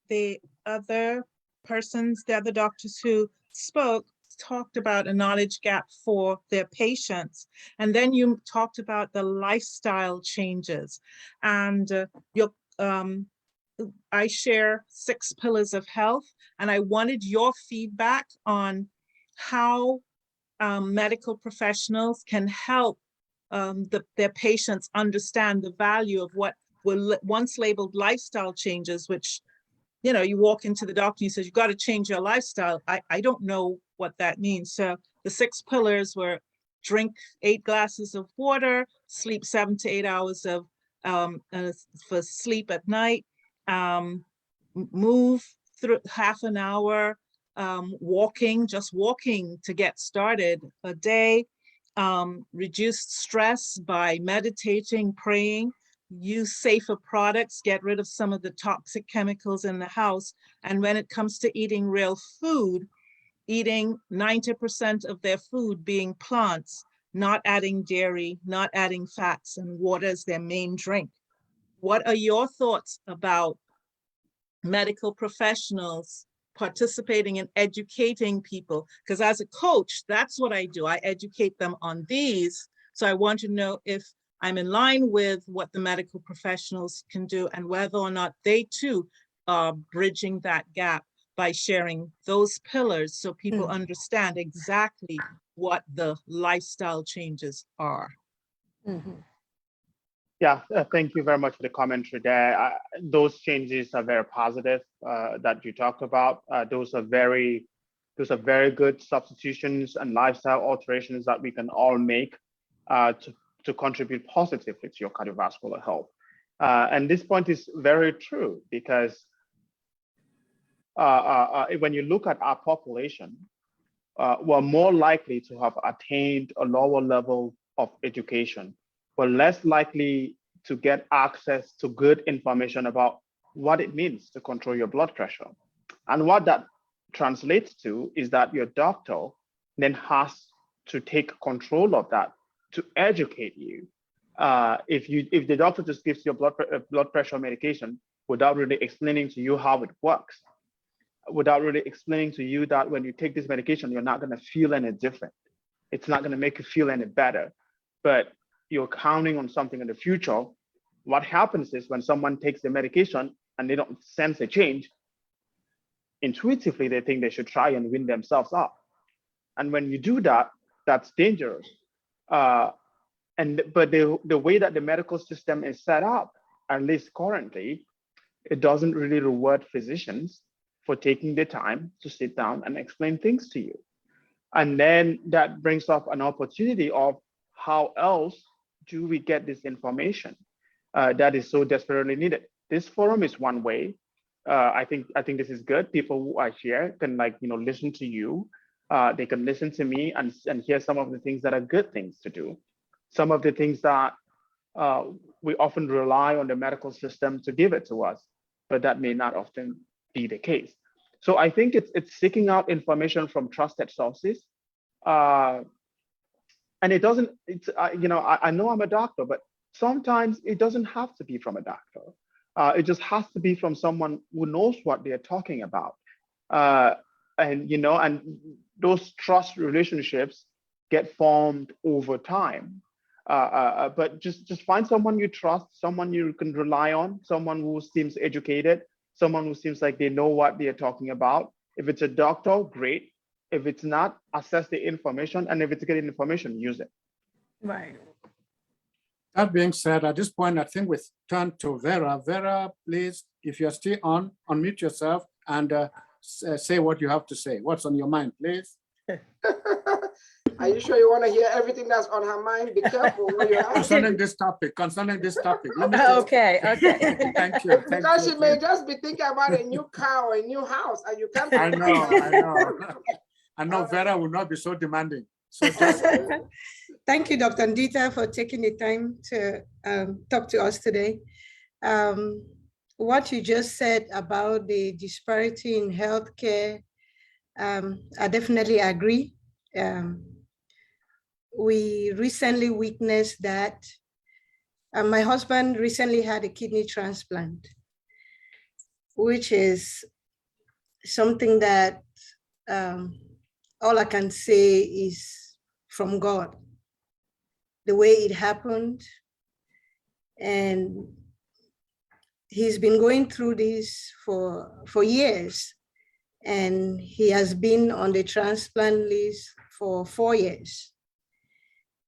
the other doctors who spoke talked about a knowledge gap for their patients. And then you talked about the lifestyle changes. And I share 6 pillars of health, and I wanted your feedback on how medical professionals can help their patients understand the value of what were once labeled lifestyle changes, which, you walk into the doctor and he says, you've got to change your lifestyle. I don't know what that means. So the 6 pillars were drink 8 glasses of water, sleep 7 to 8 hours of for sleep at night, move through half an hour, just walking to get started a day, reduce stress by meditating, praying, use safer products, get rid of some of the toxic chemicals in the house. And when it comes to eating real food, eating 90% of their food being plants, not adding dairy, not adding fats, and water is their main drink. What are your thoughts about medical professionals participating in educating people? Because as a coach, that's what I do. I educate them on these. So I want to know if I'm in line with what the medical professionals can do and whether or not they too are bridging that gap by sharing those pillars so people understand exactly what the lifestyle changes are. Yeah, thank you very much for the commentary there. Those changes are very positive that you talked about. Those are very good substitutions and lifestyle alterations that we can all make to contribute positively to your cardiovascular health. And this point is very true because when you look at our population, we're more likely to have attained a lower level of education, but less likely to get access to good information about what it means to control your blood pressure. And what that translates to is that your doctor then has to take control of that to educate you. If the doctor just gives you blood pressure medication without really explaining to you how it works, without really explaining to you that when you take this medication, you're not going to feel any different. It's not going to make you feel any better, but you're counting on something in the future. What happens is when someone takes the medication and they don't sense a change, intuitively, they think they should try and win themselves up. And when you do that, that's dangerous. But the way that the medical system is set up, at least currently, it doesn't really reward physicians for taking the time to sit down and explain things to you. And then that brings up an opportunity of how else do we get this information that is so desperately needed. This forum is one way. I think this is good. People who are here can listen to you. They can listen to me and hear some of the things that are good things to do. Some of the things that we often rely on the medical system to give it to us, but that may not often be the case. So I think it's seeking out information from trusted sources. And it doesn't, I know I'm a doctor, but sometimes it doesn't have to be from a doctor. It just has to be from someone who knows what they're talking about. And those trust relationships get formed over time. But just find someone you trust, someone you can rely on, someone who seems educated, someone who seems like they know what they're talking about. If it's a doctor, great. If it's not, assess the information. And if it's good information, use it. Right. That being said, at this point, I think we turn to Vera. Vera, please, if you're still on, unmute yourself and say what you have to say. What's on your mind, please? Are you sure you want to hear everything that's on her mind? Be careful what you're asking. Concerning this topic. Okay. Thank you. Because she may just be thinking about a new car or a new house, and you can't. I know. I know Vera will not be so demanding. So just Thank you, Dr. Ndita, for taking the time to talk to us today. What you just said about the disparity in healthcare, I definitely agree. We recently witnessed that. My husband recently had a kidney transplant, which is something that all I can say is from God, the way it happened. And he's been going through this for years, and he has been on the transplant list for 4 years.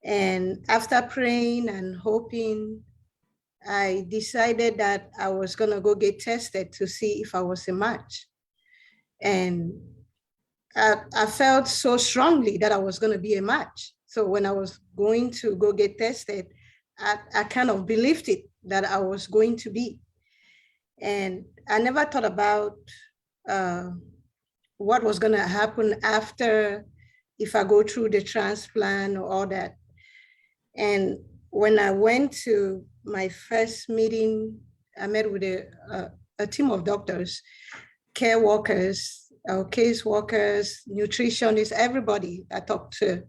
And after praying and hoping, I decided that I was gonna go get tested to see if I was a match. And I felt so strongly that I was gonna be a match. So when I was going to go get tested, I kind of believed it, that I was going to be. And I never thought about what was gonna happen after, if I go through the transplant or all that. And when I went to my first meeting, I met with a team of doctors, care workers, case workers, nutritionists, everybody I talked to.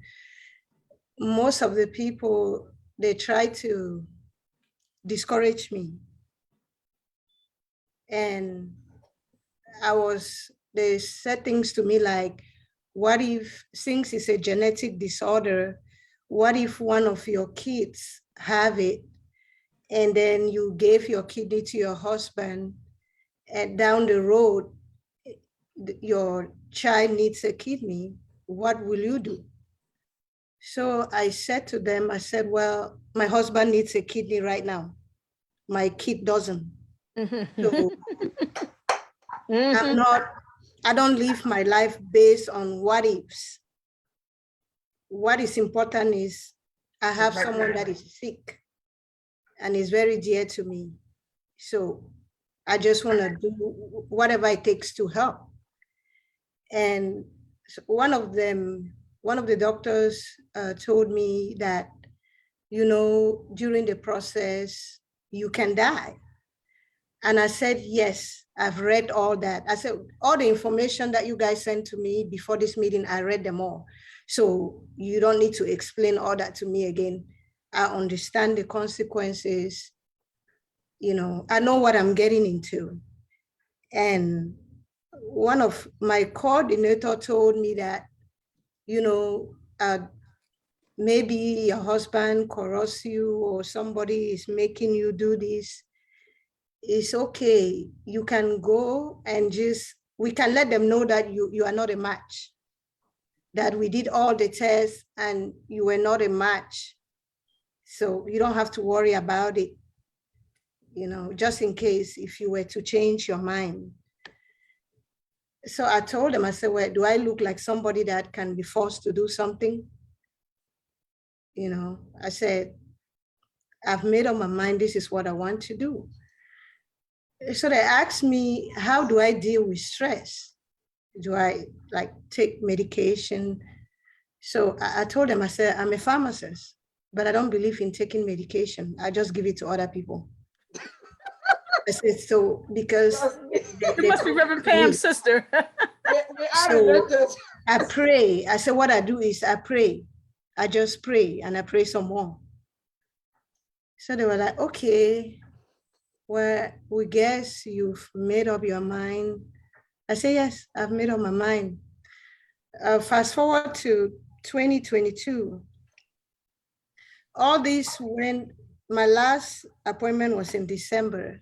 Most of the people, they try to discourage me. And they said things to me like, what if, since it's a genetic disorder, what if one of your kids have it and then you gave your kidney to your husband and down the road, your child needs a kidney, what will you do? So I said to them, I said, well, my husband needs a kidney right now. My kid doesn't. So I don't live my life based on what ifs. What is important is I have someone that is sick and is very dear to me. So I just want to do whatever it takes to help. And one of the doctors told me that during the process, you can die. And I said, yes, I've read all that. I said, all the information that you guys sent to me before this meeting, I read them all. So you don't need to explain all that to me again. I understand the consequences. I know what I'm getting into. And one of my coordinator told me that, maybe your husband coerces you or somebody is making you do this. It's okay. You can go and we can let them know that you are not a match, that we did all the tests and you were not a match. So you don't have to worry about it, just in case if you were to change your mind. So I told them, I said, well, do I look like somebody that can be forced to do something? I said, I've made up my mind, this is what I want to do. So they asked me, how do I deal with stress? Do I take medication? So I told them, I said, I'm a pharmacist, but I don't believe in taking medication. I just give it to other people. I said, so because You must be Reverend Pam's sister. We are So related. I pray. I said, what I do is I pray. I just pray and I pray some more. So they were like, okay, well, we guess you've made up your mind. I say, yes, I've made up my mind. Fast forward to 2022. All this when my last appointment was in December.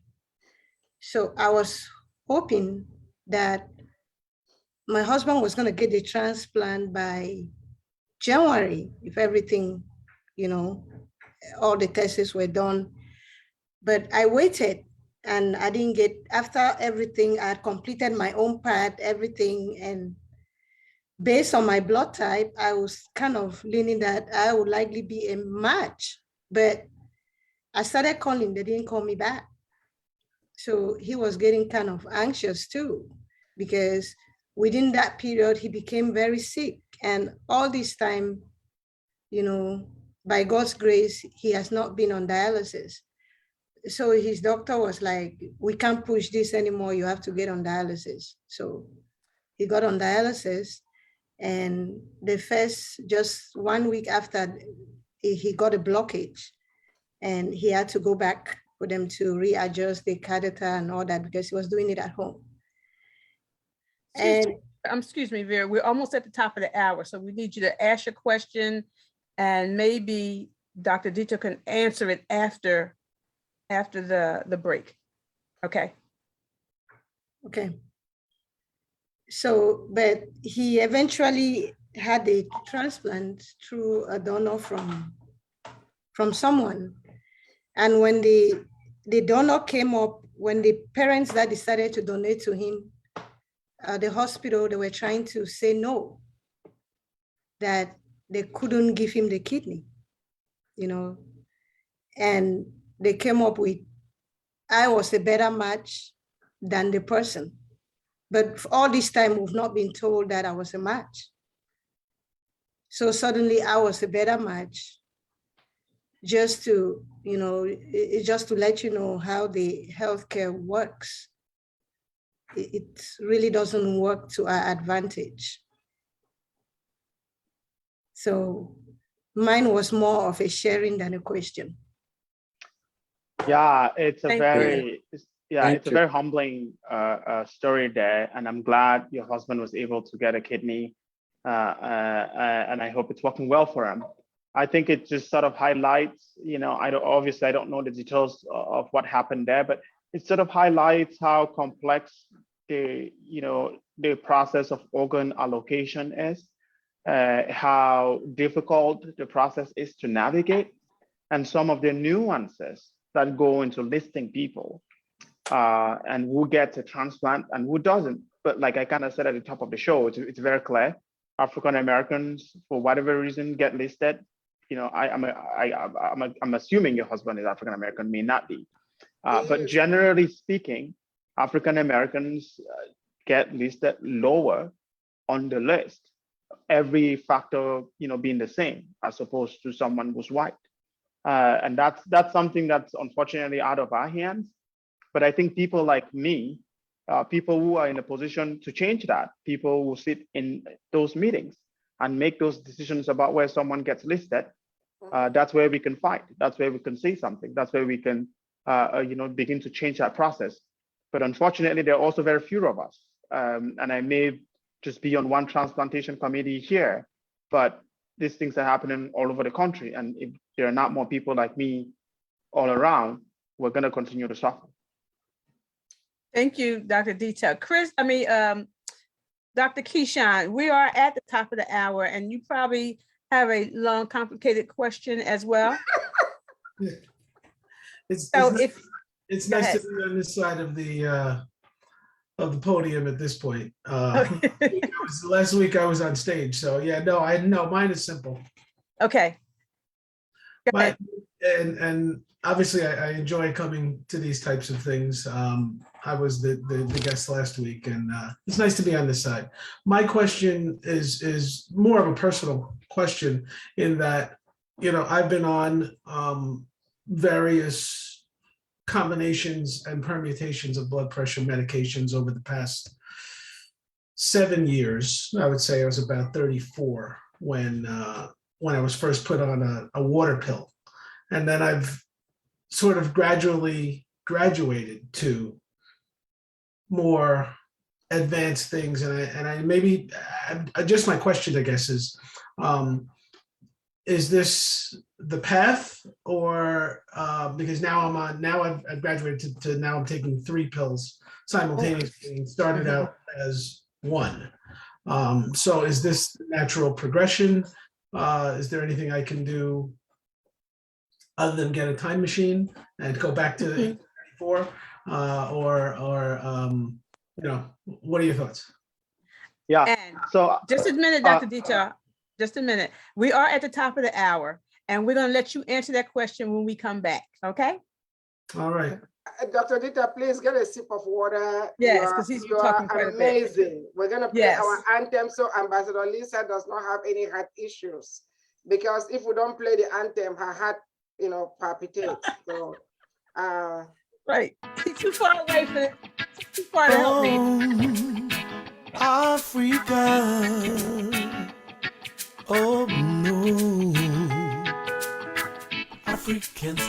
So I was hoping that my husband was going to get the transplant by January, if everything, all the tests were done. But I waited and I didn't get, after everything, I had completed my own part, everything. And based on my blood type, I was kind of leaning that I would likely be a match. But I started calling, they didn't call me back. So he was getting kind of anxious too, because within that period, he became very sick. And all this time, by God's grace, he has not been on dialysis. So his doctor was like, we can't push this anymore. You have to get on dialysis. So he got on dialysis, and the first, just 1 week after, he got a blockage and he had to go back for them to readjust the catheter and all that because he was doing it at home. Excuse me, Vera, we're almost at the top of the hour, so we need you to ask your question, and maybe Dr. Dito can answer it after the break. Okay. Okay. So, but he eventually had a transplant through a donor from someone. And when the donor came up, when the parents that decided to donate to him, the hospital, they were trying to say no, that they couldn't give him the kidney, and they came up with, I was a better match than the person. But for all this time, we've not been told that I was a match. So suddenly I was a better match, just to, just to let you know how the healthcare works. It really doesn't work to our advantage. So mine was more of a sharing than a question. Yeah, it's a Thank very Thank it's a you. very humbling story there, and I'm glad your husband was able to get a kidney, and I hope it's working well for him. I think it just sort of highlights, obviously I don't know the details of what happened there, but it sort of highlights how complex the process of organ allocation is, how difficult the process is to navigate, and some of the nuances that go into listing people, and who gets a transplant and who doesn't. But like I kind of said at the top of the show, it's very clear. African Americans, for whatever reason, get listed. I'm assuming your husband is African American, may not be, but generally speaking, African Americans get listed lower on the list. Every factor, being the same, as opposed to someone who's white. And that's something that's unfortunately out of our hands. But I think people like me, people who are in a position to change that, people who sit in those meetings and make those decisions about where someone gets listed, that's where we can fight. That's where we can say something. That's where we can, begin to change that process. But unfortunately, there are also very few of us. And I may just be on one transplantation committee here, but these things are happening all over the country. And if there are not more people like me all around, we're going to continue to suffer. Thank you, Dr. Dita. Dr. Keyshawn, we are at the top of the hour, and you probably have a long, complicated question as well. It's So nice to be on this side of the podium at this point. Last week I was on stage, so yeah, no, mine is simple. Okay. Go ahead. And obviously I enjoy coming to these types of things. I was the guest last week, and it's nice to be on this side. My question is more of a personal question, in that, I've been on various combinations and permutations of blood pressure medications over the past 7 years. I would say I was about 34 when I was first put on a water pill. And then I've sort of gradually graduated to more advanced things. And I maybe just my question, I guess, is this the path, or because now I've graduated to now I'm taking 3 pills simultaneously, and started out as 1. So is this the natural progression? Is there anything I can do other than get a time machine and go back to 34? What are your thoughts? Yeah. And so just a minute, Dr. Dita, just a minute. We are at the top of the hour, and we're going to let you answer that question when we come back. Okay? All right. Dr. Dita, please get a sip of water. Yes, because he's talking quite a bit. Amazing. We're going to play our anthem so Ambassador Lisa does not have any heart issues. Because if we don't play the anthem, her heart, palpitates. So, right. He's too far away for it. Too far to help me. Africa. Oh no. Africans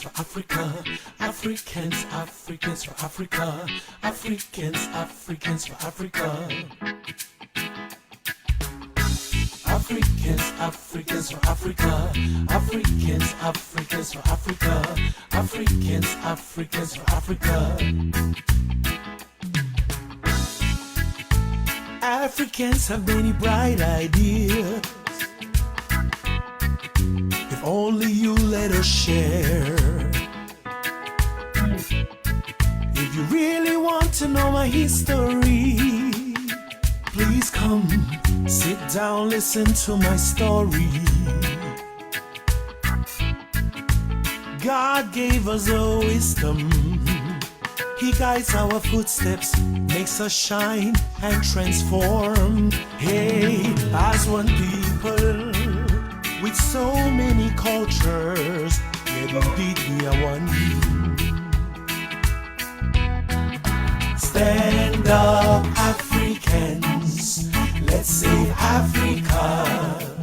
for Africa. Africans for Africa. Africans for Africa. Africans for Africa. Africans for Africa. Africans for Africa. Africans have many bright ideas. If only you let us share. If you really want to know my history, please come, sit down, listen to my story. God gave us a wisdom. He guides our footsteps, makes us shine and transform. Hey, as one people with so many cultures, yet indeed we are one. Stand up, Africans, let's save Africa.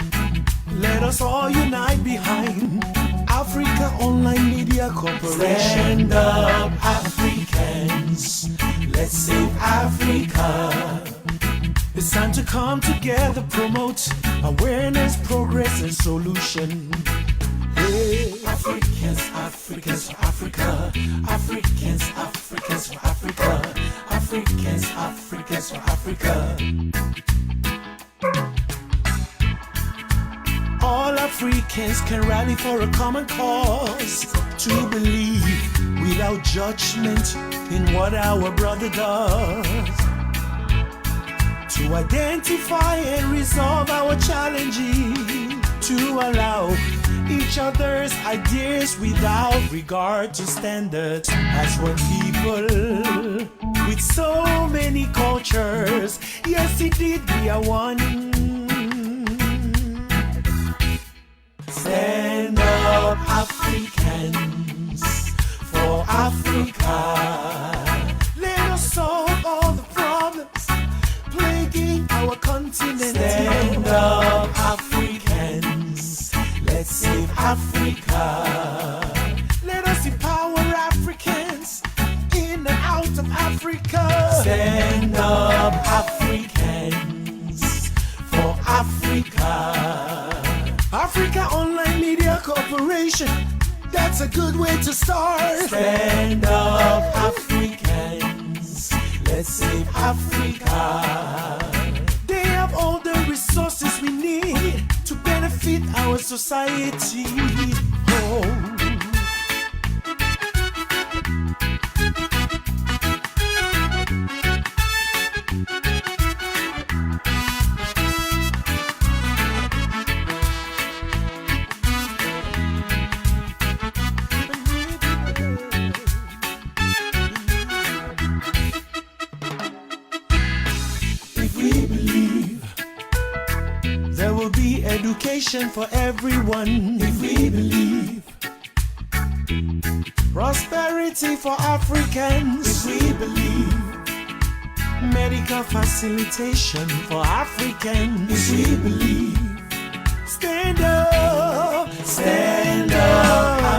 Let us all unite behind Africaonline Media Corporation. Stand up, Africans, let's save Africa. It's time to come together, promote awareness, progress, and solution. Hey. Africans for Africa. Africans for Africa. Africans for Africa. All Africans can rally for a common cause, to believe without judgment in what our brother does, to identify and resolve our challenges, to allow each other's ideas without regard to standards. As one people with so many cultures, yes indeed we are one. Stand up, Africans, for Africa. Let us solve all the problems plaguing our continent. Stand up, Africans. Let's save Africa. Let us empower Africans in and out of Africa. Stand up, Africans, for Africa. Africaonline Media Corporation, that's a good way to start. Stand up, Africans. Let's save Africa. They have all the resources we need to benefit our society. Oh. Education for everyone. If we believe prosperity for Africans. If we believe medical facilitation for Africans. If we believe stand up,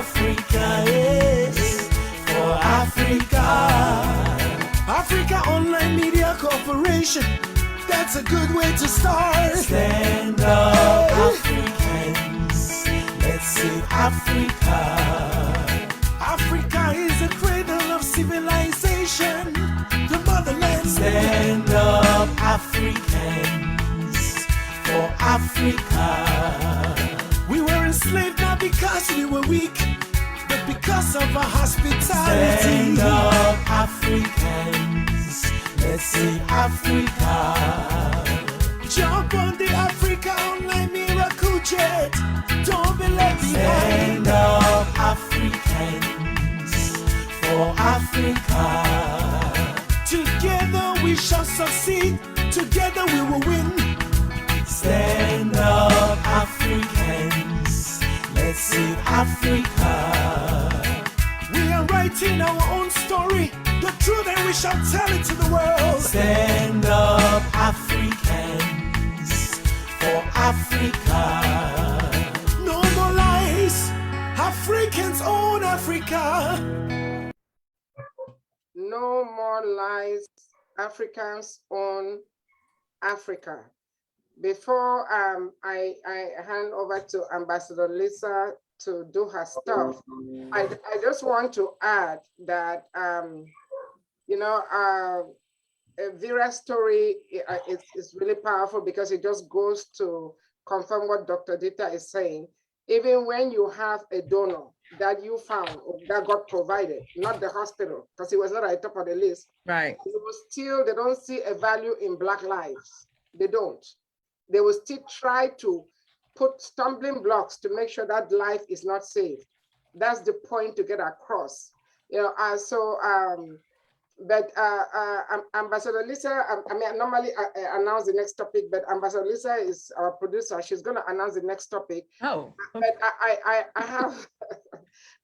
Africa, yes, for Africa. Africaonline Media Corporation, that's a good way to start. Stand up, Africans. Let's save Africa. Africa is the cradle of civilization, the motherland. Stand up, Africans, for Africa. We were enslaved not because we were weak, but because of our hospitality. Stand up, Africans. Let's save Africa. Jump on the Africaonline miracle jet. Don't be left behind. Stand up, Africans, for Africa. Together we shall succeed. Together we will win. Stand up, Africans. Let's save Africa. We are writing our own story, the truth, and we shall tell it to the world. Stand up, Africans, for Africa. No more lies. Africans own Africa. No more lies. Africans own Africa. Before I hand over to Ambassador Lisa to do her stuff, I just want to add that Vera's story is really powerful because it just goes to confirm what Dr. Dita is saying. Even when you have a donor that you found or that got provided, not the hospital, because he was not at the top of the list, Right. they don't see a value in Black lives. They don't. They will still try to put stumbling blocks to make sure that life is not saved. That's the point to get across. Ambassador Lisa, I normally announce the next topic, but Ambassador Lisa is our producer. She's going to announce the next topic. Oh, okay. But I have,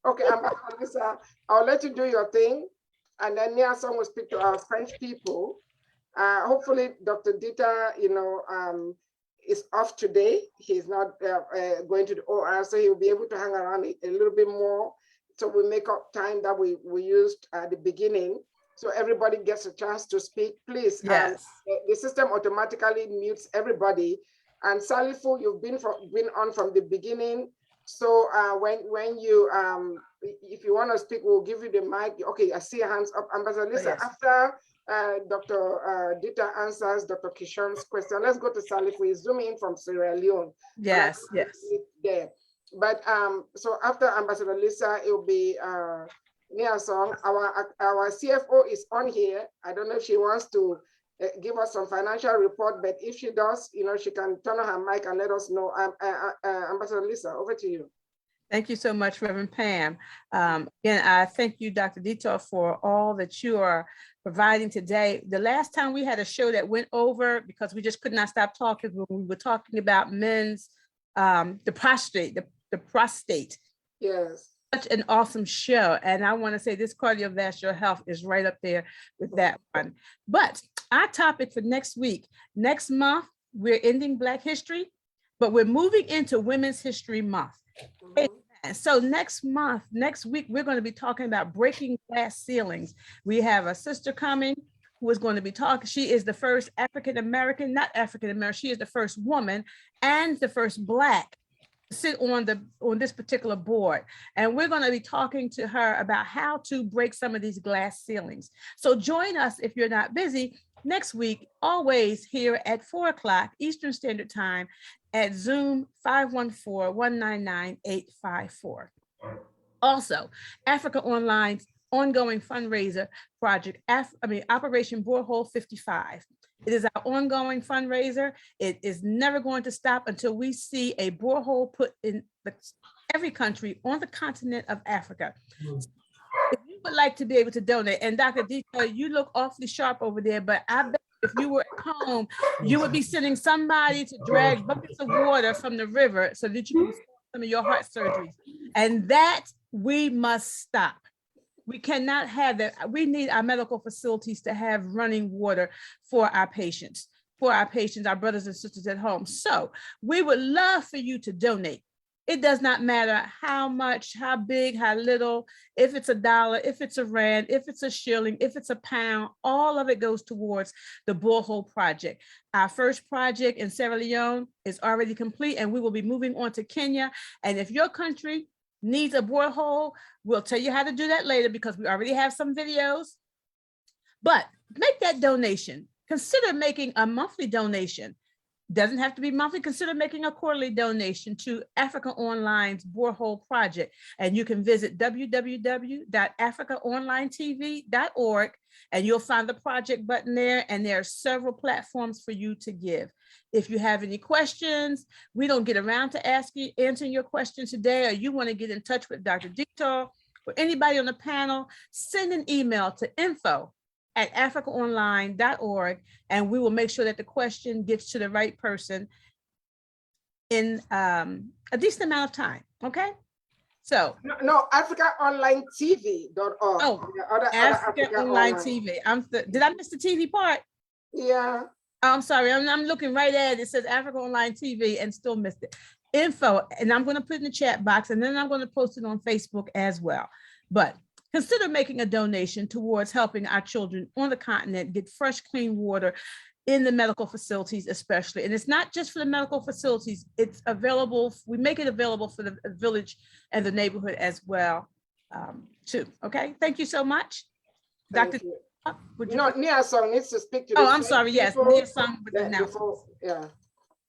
okay, Ambassador Lisa, I'll let you do your thing. And then Nia Song will speak to our French people. Hopefully, Dr. Dita, is off today. He's not going to the OR, so he'll be able to hang around a little bit more. So we make up time that we used at the beginning, so everybody gets a chance to speak. Please, yes. The system automatically mutes everybody. And Salifu, you've been on from the beginning. So when you if you want to speak, we'll give you the mic. Okay, I see your hands up, Ambassador Lisa. Yes. After Dr. Dita answers Dr. Kishon's question, let's go to Salifu. He's zooming in from Sierra Leone. Yes, yes. There. But so after Ambassador Lisa, it will be Nia Song. Our CFO is on here. I don't know if she wants to give us some financial report, but if she does, she can turn on her mic and let us know. Ambassador Lisa, over to you. Thank you so much, Reverend Pam. Again, I thank you, Dr. Dita, for all that you are providing today. The last time we had a show that went over, because we just could not stop talking, when we were talking about men's, the prostate. Yes. such an awesome show. And I want to say this cardiovascular health is right up there with that one. But our topic for next month, we're ending Black History, but we're moving into Women's History Month. And so next week, we're going to be talking about breaking glass ceilings. We have a sister coming who is going to be talking. She is the first African-American, not African-American, she is the first woman and the first Black to sit on this particular board. And we're going to be talking to her about how to break some of these glass ceilings. So join us if you're not busy next week, always here at 4 o'clock Eastern Standard Time at Zoom 514-199-854. Also, Africaonline's ongoing fundraiser project, Operation Borehole 55. It is our ongoing fundraiser. It is never going to stop until we see a borehole put in every country on the continent of Africa. If you would like to be able to donate, and Dr. Dita, you look awfully sharp over there, but I bet if you were at home, you would be sending somebody to drag buckets of water from the river so that you can stop some of your heart surgeries. And that we must stop. We cannot have that. We need our medical facilities to have running water for our patients, our brothers and sisters at home. So we would love for you to donate. It does not matter how much, how big, how little, if it's $1, if it's a rand, if it's a shilling, if it's a pound, all of it goes towards the borehole project. Our first project in Sierra Leone is already complete, and we will be moving on to Kenya. And if your country needs a borehole, we'll tell you how to do that later because we already have some videos. But make that donation. Consider making a monthly donation. Doesn't have to be monthly. Consider making a quarterly donation to Africaonline's borehole project. And you can visit www.africaonlinetv.org and you'll find the project button there. And there are several platforms for you to give. If you have any questions, we don't get around to answering your questions today, or you want to get in touch with Dr. Dito or anybody on the panel, send an email to info@africaonline.org, and we will make sure that the question gets to the right person in a decent amount of time, okay? So. No, AfricaOnlineTV.org. Oh, Africa Online TV. Did I miss the TV part? Yeah. Oh, I'm sorry, I'm looking right at it. It says Africa Online TV and still missed it. Info, and I'm going to put in the chat box, and then I'm going to post it on Facebook as well. But consider making a donation towards helping our children on the continent get fresh, clean water in the medical facilities, especially. And it's not just for the medical facilities, it's available. We make it available for the village and the neighborhood as well, too. Okay, thank you so much. Thank Dr. you. Would you No, Nia Song needs to speak to Oh, I'm sorry, yes, Nia Song with the announcements. Yeah.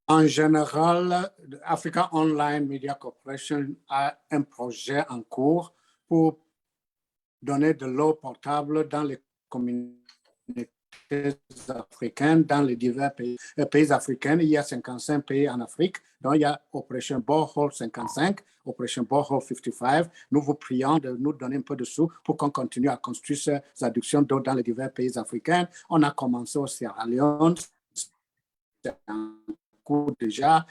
En général, Africa Online Media Corporation a un projet en cours pour donner de l'eau potable dans les communautés africaines, dans les divers pays africains. Il y a 55 pays en Afrique, donc il y a Operation Borehole 55, Operation Borehole 55. Nous vous prions de nous donner un peu de sous pour qu'on continue à construire ces adductions d'eau dans les divers pays africains. On a commencé au Sierra Leone, déjà,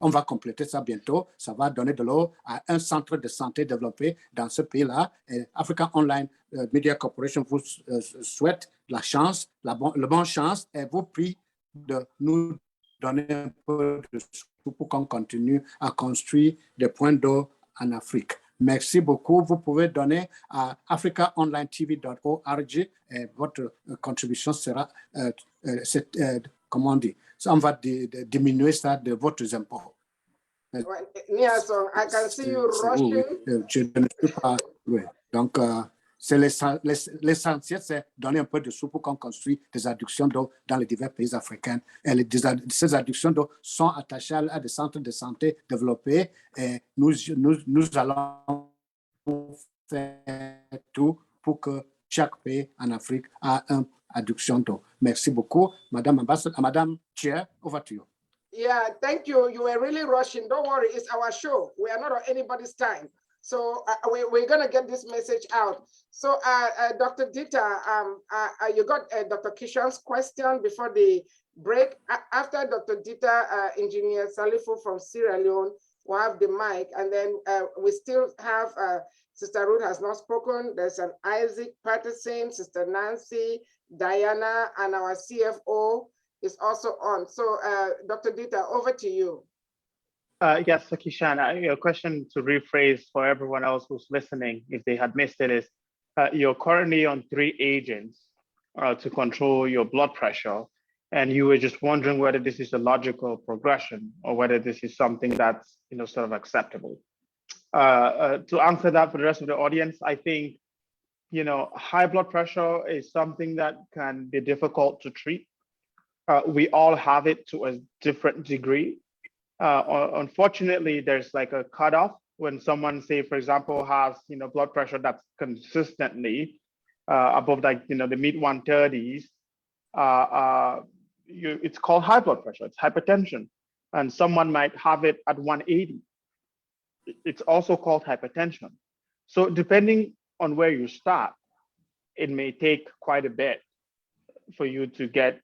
on va compléter ça bientôt. Ça va donner de l'eau à un centre de santé développé dans ce pays-là. Africa Online Media Corporation vous souhaite la chance, la bonne chance, et vous prie de nous donner un peu de sous pour qu'on continue à construire des points d'eau en Afrique. Merci beaucoup. Vous pouvez donner à africaonlinetv.org et votre contribution sera, comment on dit, ça, on va diminuer ça de votre impôt. Nia Song, I can see you rushing. Je ne suis pas, oui. Donc, c'est l'essentiel, c'est donner un peu de sous pour qu'on construise des adductions d'eau dans les divers pays africains. Et ces adductions d'eau sont attachées à des centres de santé développés et nous allons faire tout pour que chaque pays en Afrique ait une adduction d'eau. Merci beaucoup, Madame Ambassadeur, Madame Chair, over to you. Yeah, thank you. You were really rushing. Don't worry, it's our show. We are not on anybody's time. So we're going to get this message out. So Dr. Dita, you got Dr. Kishan's question before the break. After Dr. Dita, Engineer Salifu from Sierra Leone will have the mic, and then we still have Sister Ruth has not spoken. There's an Isaac Patterson, Sister Nancy, Diana, and our CFO is also on. So Dr. Dita, over to you. Yes, Kishan, your question to rephrase for everyone else who's listening, if they had missed it, is you're currently on 3 agents to control your blood pressure, and you were just wondering whether this is a logical progression or whether this is something that's sort of acceptable. To answer that for the rest of the audience, I think high blood pressure is something that can be difficult to treat. We all have it to a different degree. Unfortunately, there's like a cutoff when someone, say, for example, has blood pressure that's consistently above like the mid 130s. It's called high blood pressure. It's hypertension, and someone might have it at 180. It's also called hypertension. So depending on where you start, it may take quite a bit for you to get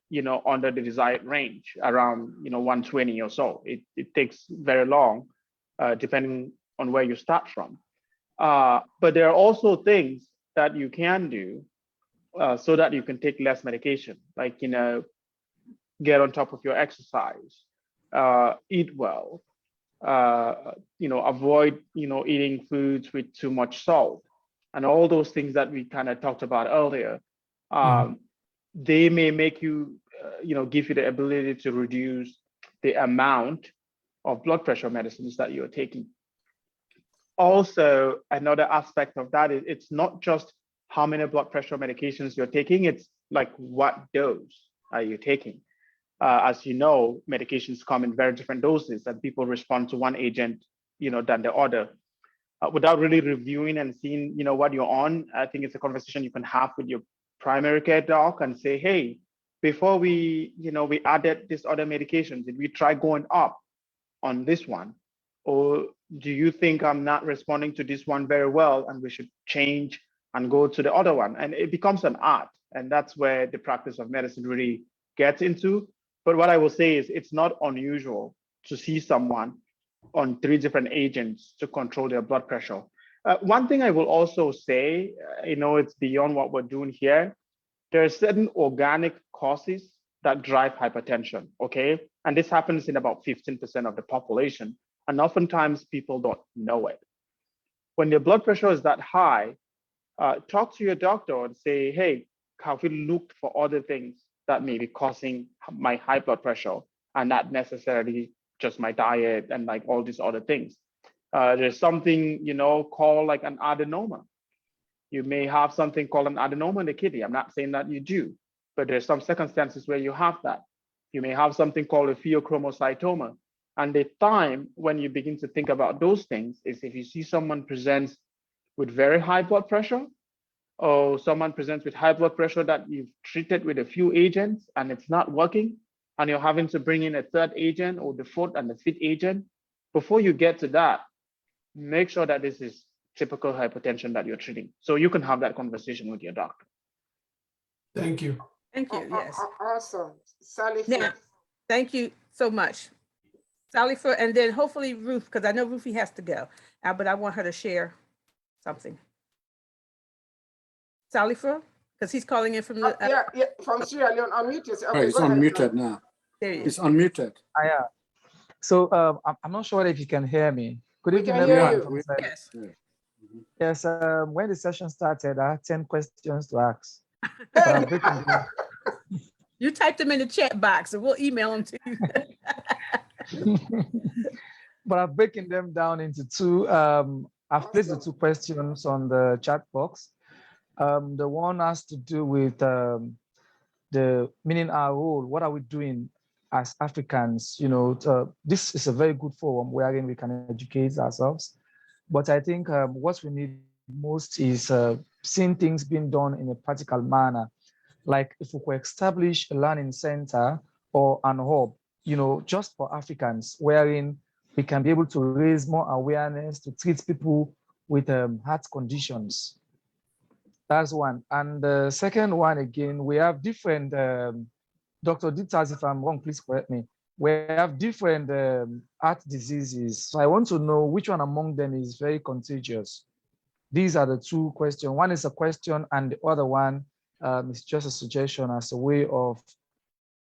under the desired range, around 120 or so. It takes very long, depending on where you start from. But there are also things that you can do so that you can take less medication, like get on top of your exercise, eat well, avoid eating foods with too much salt, and all those things that we kind of talked about earlier. They may make you, give you the ability to reduce the amount of blood pressure medicines that you're taking. Also, another aspect of that is it's not just how many blood pressure medications you're taking, it's like what dose are you taking? As you know, medications come in very different doses, and people respond to one agent, than the other. Without really reviewing and seeing, what you're on, I think it's a conversation you can have with your primary care doc and say, hey, before we added this other medication, did we try going up on this one? Or do you think I'm not responding to this one very well and we should change and go to the other one? And it becomes an art. And that's where the practice of medicine really gets into. But what I will say is it's not unusual to see someone on 3 different agents to control their blood pressure. One thing I will also say, it's beyond what we're doing here. There are certain organic causes that drive hypertension, okay? And this happens in about 15% of the population. And oftentimes people don't know it. When your blood pressure is that high, talk to your doctor and say, hey, have we looked for other things that may be causing my high blood pressure and not necessarily just my diet and like all these other things. There's something, called like an adenoma. You may have something called an adenoma in the kidney. I'm not saying that you do, but there's some circumstances where you have that. You may have something called a pheochromocytoma. And the time when you begin to think about those things is if you see someone presents with very high blood pressure, or someone presents with high blood pressure that you've treated with a few agents and it's not working, and you're having to bring in a 3rd agent or the 4th and the 5th agent. Before you get to that, make sure that this is typical hypertension that you're treating. So you can have that conversation with your doctor. Thank you. Thank you, yes. Awesome. Sally. Now, thank you so much. Sally, and then hopefully Ruth, because I know Ruthie has to go, but I want her to share something. Sally, because he's calling in from the... yeah, from Sierra Leone. Unmute yourself. Okay, it's unmuted now. There he is. It's unmuted. Yeah. So I'm not sure if you can hear me. Good evening, can hear everyone. you. Yes. Yes. When the session started, I had 10 questions to ask. But I'm breaking them. You typed them in the chat box, and we'll email them to you. But I'm breaking them down into 2. I've placed the 2 questions on the chat box. The one has to do with the meaning our role. What are we doing as Africans? This is a very good forum wherein we can educate ourselves. But I think what we need most is seeing things being done in a practical manner. Like if we could establish a learning center or an hub, just for Africans, wherein we can be able to raise more awareness to treat people with heart conditions. That's one. And the second one, again, we have different, Dr. Ditas, if I'm wrong, please correct me. we have different heart diseases. So I want to know which one among them is very contagious. These are the two questions. One is a question and the other one is just a suggestion as a way of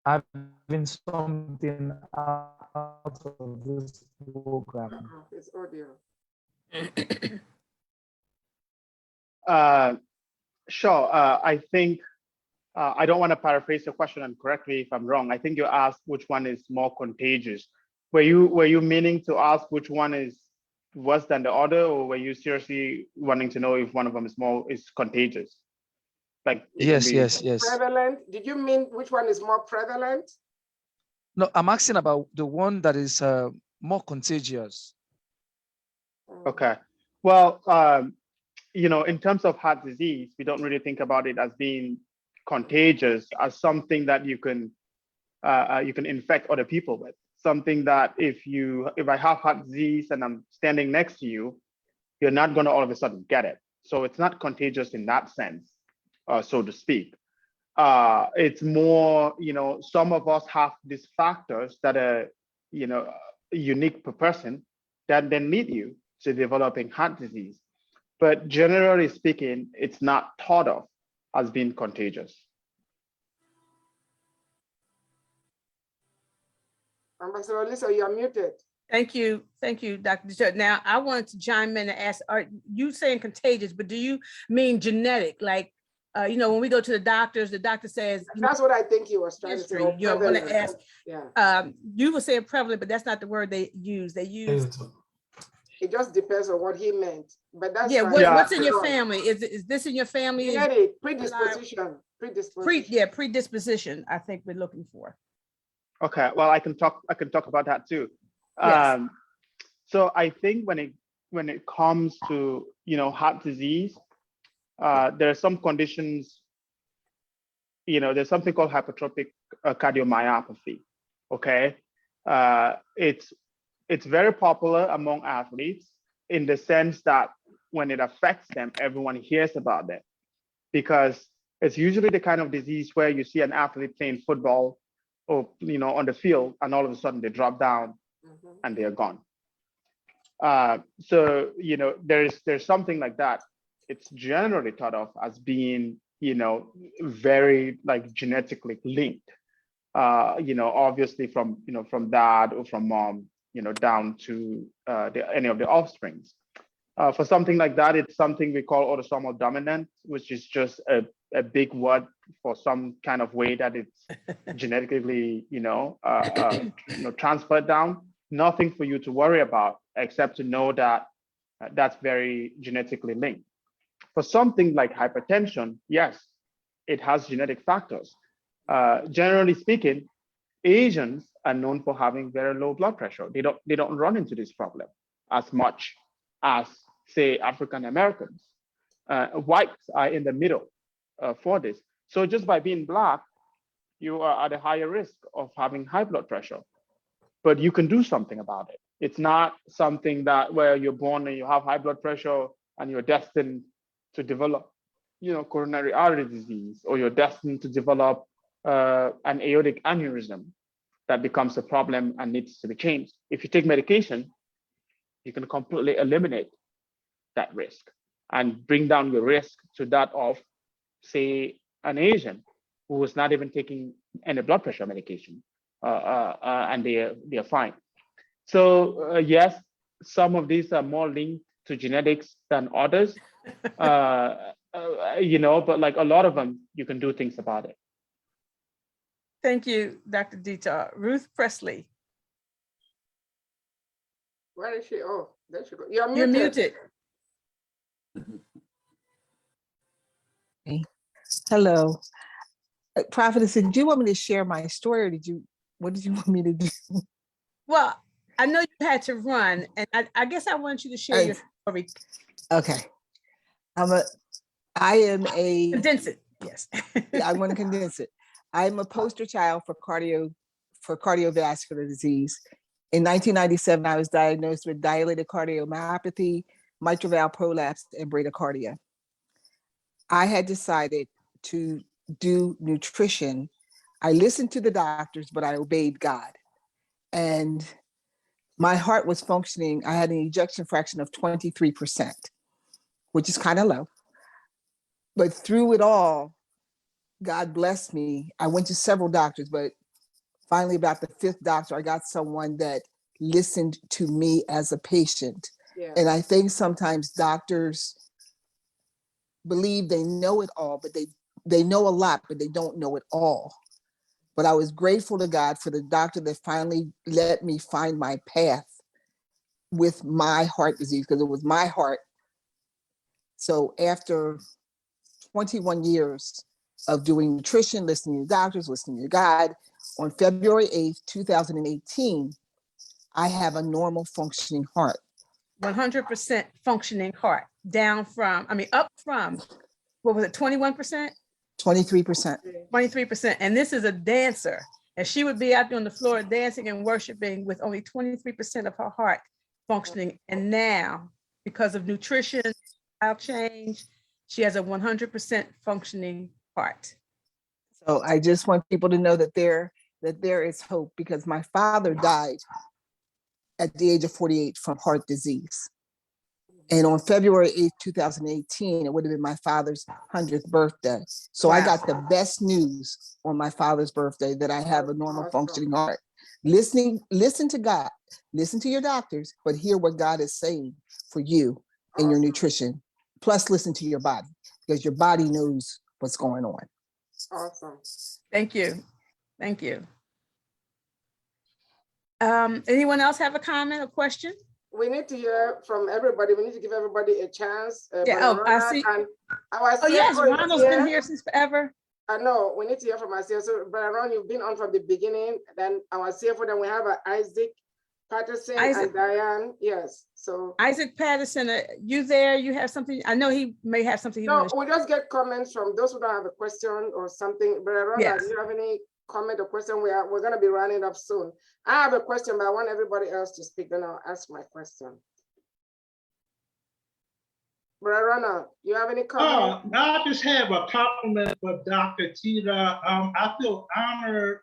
having something out of this program. It's audio. Sure. I think I don't want to paraphrase the question, and correct me if I'm wrong. I think you asked which one is more contagious. Were you meaning to ask which one is worse than the other, or were you seriously wanting to know if one of them is contagious? Like Yes. Prevalent? Did you mean which one is more prevalent? No, I'm asking about the one that is more contagious. Okay. Well, in terms of heart disease, we don't really think about it as being contagious, as something that you can infect other people with. Something that if I have heart disease and I'm standing next to you, you're not going to all of a sudden get it. So it's not contagious in that sense, so to speak. It's more, some of us have these factors that are, unique per person that then lead you to developing heart disease. But generally speaking, it's not thought of as being contagious. Ambassador Lisa, you are muted. Thank you, Dr. Deter. Now, I wanted to chime in and ask, are you saying contagious, but do you mean genetic? Like, when we go to the doctor says— That's what I think he was trying to say. I want to ask, Yeah. you were saying prevalent, but that's not the word they use. They use— It just depends on what he meant. But that's yeah, fine. what's in your family? Is this in your family? Genetic, predisposition. Predisposition, I think we're looking for. Okay, well, I can talk about that too. Yes. So I think when it comes to heart disease, there are some conditions. There's something called hypertrophic cardiomyopathy. Okay, it's very popular among athletes in the sense that when it affects them, everyone hears about it, because it's usually the kind of disease where you see an athlete playing football or on the field, and all of a sudden they drop down and they are gone. So there's something like that. It's generally thought of as being very like genetically linked. Obviously from dad or from mom, down to any of the offsprings. For something like that, it's something we call autosomal dominant, which is just a big word for some kind of way that it's genetically, transferred down. Nothing for you to worry about, except to know that that's very genetically linked. For something like hypertension, yes, it has genetic factors. Generally speaking, Asians are known for having very low blood pressure. They don't run into this problem as much as, say, African Americans. Whites are in the middle for this. So just by being Black, you are at a higher risk of having high blood pressure. But you can do something about it. It's not something that where you're born and you have high blood pressure and you're destined to develop, coronary artery disease, or you're destined to develop an aortic aneurysm that becomes a problem and needs to be changed. If you take medication, you can completely eliminate that risk and bring down your risk to that of, say, an Asian who is not even taking any blood pressure medication, and they're fine. So yes, some of these are more linked to genetics than others, but like a lot of them, you can do things about it. Thank you, Dr. Dita. Ruth Presley. Where is she? Oh, there she goes. You're You're muted. Hello. Prophetess, did you want me to share my story, or what did you want me to do? Well, I know you had to run, and I guess I want you to share your story. Okay. Condense it, yes. I want to condense it. I'm a poster child for cardiovascular disease. In 1997, I was diagnosed with dilated cardiomyopathy, mitral valve prolapse, and bradycardia. I had decided to do nutrition. I listened to the doctors, but I obeyed God. and my heart was functioning. I had an ejection fraction of 23%, which is kind of low. But through it all, God blessed me. I went to several doctors, but finally about the 5th doctor, I got someone that listened to me as a patient. Yeah. And I think sometimes doctors believe they know it all, but they know a lot, but they don't know it all. But I was grateful to God for the doctor that finally let me find my path with my heart disease, because it was my heart. So after 21 years of doing nutrition, listening to doctors, listening to God, on February 8th, 2018, I have a normal functioning heart. 100% functioning heart, up from, what was it, 21%? 23%. 23%. And this is a dancer. And she would be out there on the floor dancing and worshiping with only 23% of her heart functioning. And now, because of nutrition, style change, she has a 100% functioning heart. So I just want people to know that there is hope, because my father died at the age of 48 from heart disease. And on February 8th, 2018, it would have been my father's 100th birthday. So I got the best news on my father's birthday, that I have a normal functioning heart. Listen to God, listen to your doctors, but hear what God is saying for you and your nutrition. Plus listen to your body, because your body knows what's going on. Awesome. Thank you. Thank you. Anyone else have a comment or question? We need to hear from everybody. We need to give everybody a chance. I see. Yes, Ronald's been here since forever. I know. We need to hear from our CFO. So, Brother Ron, you've been on from the beginning. Then our CFO. Then we have Isaac Patterson and Diane. Yes. So Isaac Patterson, you there? You have something? I know he may have something. No, we just get comments from those who don't have a question or something. Brother Ron, do you have any comment or question? We're going to be running up soon. I have a question, but I want everybody else to speak. Then I'll ask my question. Brother Ronald, you have any comment? I just have a compliment for Dr. Tita. I feel honored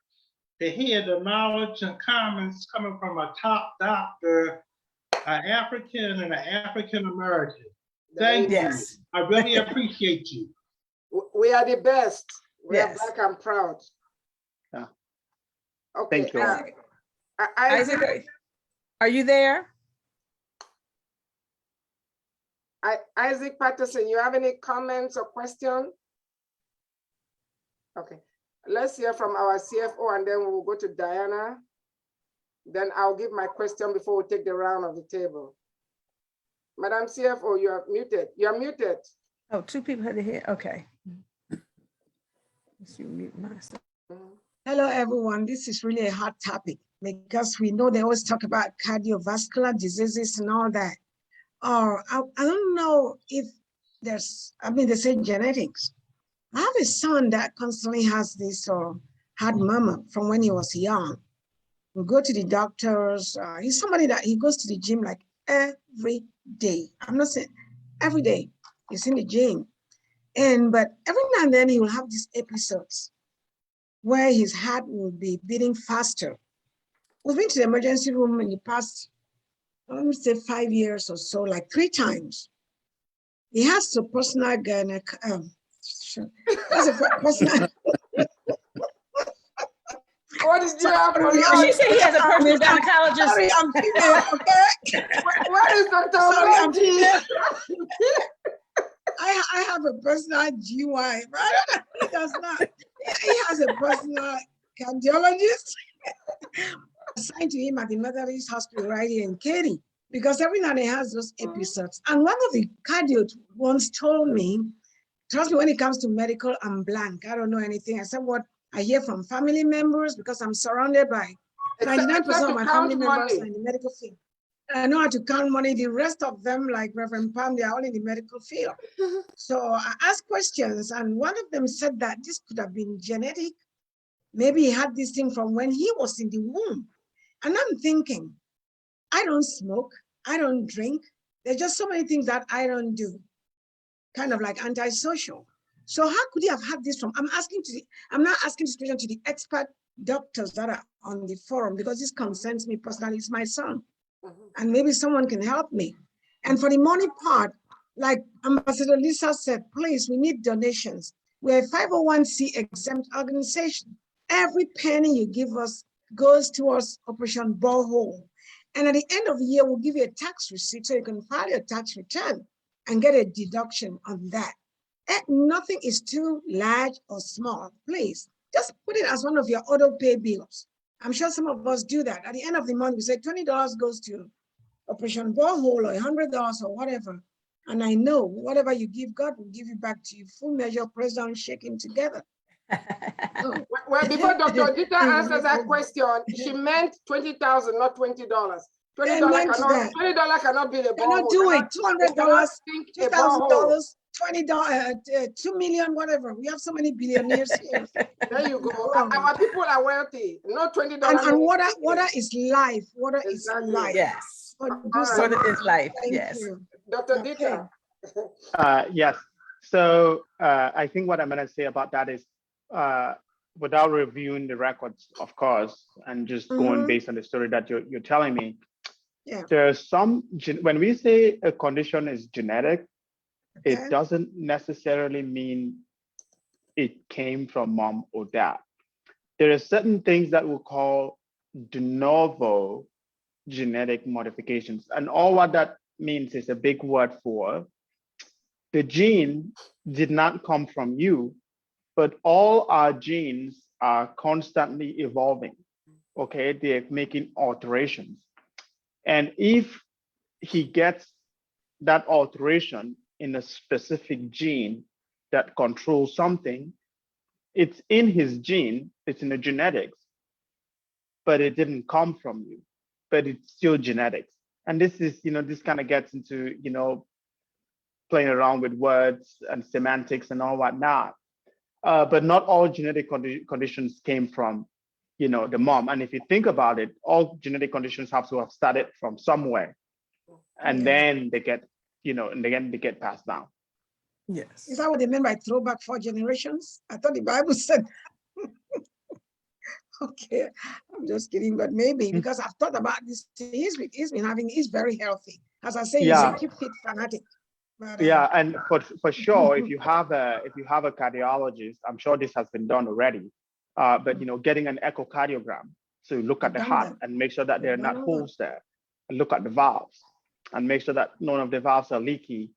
to hear the knowledge and comments coming from a top doctor, an African and an African American. Thank you. I really appreciate you. We are the best. We are Black and proud. Yeah. Okay. Thank you. Isaac, are you there? Isaac Patterson, you have any comments or questions? Okay, let's hear from our CFO, and then we'll go to Diana. Then I'll give my question before we take the round of the table. Madam CFO, you are muted. You are muted. Oh, 2 people had to hear. Okay. Let's mute myself. Hello, everyone. This is really a hot topic, because we know they always talk about cardiovascular diseases and all that. Or I don't know if they say genetics. I have a son that constantly has this heart murmur from when he was young. We go to the doctors. He's somebody that he goes to the gym like every day. I'm not saying every day. He's in the gym. But every now and then he will have these episodes where his heart will be beating faster. We've been to the emergency room in the past, let me say 5 years or so, like 3 times. He has a personal personal. What did you have? She said he has a personal gynecologist. Sorry, I'm female, okay? What is Dr. Sorry, I'm female. I have a personal GY, right? He does not. He has a personal cardiologist assigned to him at the Methodist Hospital right here in Katy, because every now and then he has those episodes. And one of the cardio once told me, trust me, when it comes to medical, I'm blank. I don't know anything except what I hear from family members, because I'm surrounded by 99% of my family members are in the medical field. I know how to count money. The rest of them, like Reverend Pam, they are all in the medical field. So I asked questions, and one of them said that this could have been genetic. Maybe he had this thing from when he was in the womb. And I'm thinking, I don't smoke, I don't drink. There's just so many things that I don't do, kind of like antisocial. So how could he have had this from? I'm not asking this question to the expert doctors that are on the forum, because this concerns me personally. It's my son, and maybe someone can help me. And for the money part, like Ambassador Lisa said, please, we need donations. We're a 501c exempt organization. Every penny you give us goes towards Operation Borehole. And at the end of the year, we'll give you a tax receipt so you can file your tax return and get a deduction on that. And nothing is too large or small. Please, just put it as one of your auto pay bills. I'm sure some of us do that. At the end of the month, we say $20 goes to Operation Borehole or $100 or whatever. And I know whatever you give, God will give you back to you. Full measure, press down, shaking together. Well, before Dr. Dita answers that question, she meant 20,000, not $20. $20 cannot be the Cannot do it. $200, $2,000, $20, 2 million, whatever. We have so many billionaires here. There you go. Our people are wealthy, not $20. And water is life. Water is life. Yes. Water is life. Thank Yes. you. Dr. Dita. Yes. So I think what I'm going to say about that is, without reviewing the records, of course, and just going based on the story that you're telling me, there's some, when we say a condition is genetic, it doesn't necessarily mean it came from mom or dad. There are certain things that we call de novo genetic modifications. And all what that means is a big word for the gene did not come from you, but all our genes are constantly evolving. Okay, they're making alterations. And if he gets that alteration in a specific gene that controls something, it's in his gene, it's in the genetics, but it didn't come from you, but it's still genetics. And this is, this kind of gets into, playing around with words and semantics and all whatnot. But not all genetic conditions came from, the mom. And if you think about it, all genetic conditions have to have started from somewhere, and then they get, and again they get passed down. Yes. Is that what they meant by throwback 4 generations? I thought the Bible said. Okay, I'm just kidding, but maybe because I've thought about this. He's very healthy. As I say, he's a keep fit fanatic. But, and for sure, if you have a cardiologist, I'm sure this has been done already. But getting an echocardiogram, so you look at the heart and make sure that there are not holes there, and look at the valves and make sure that none of the valves are leaky.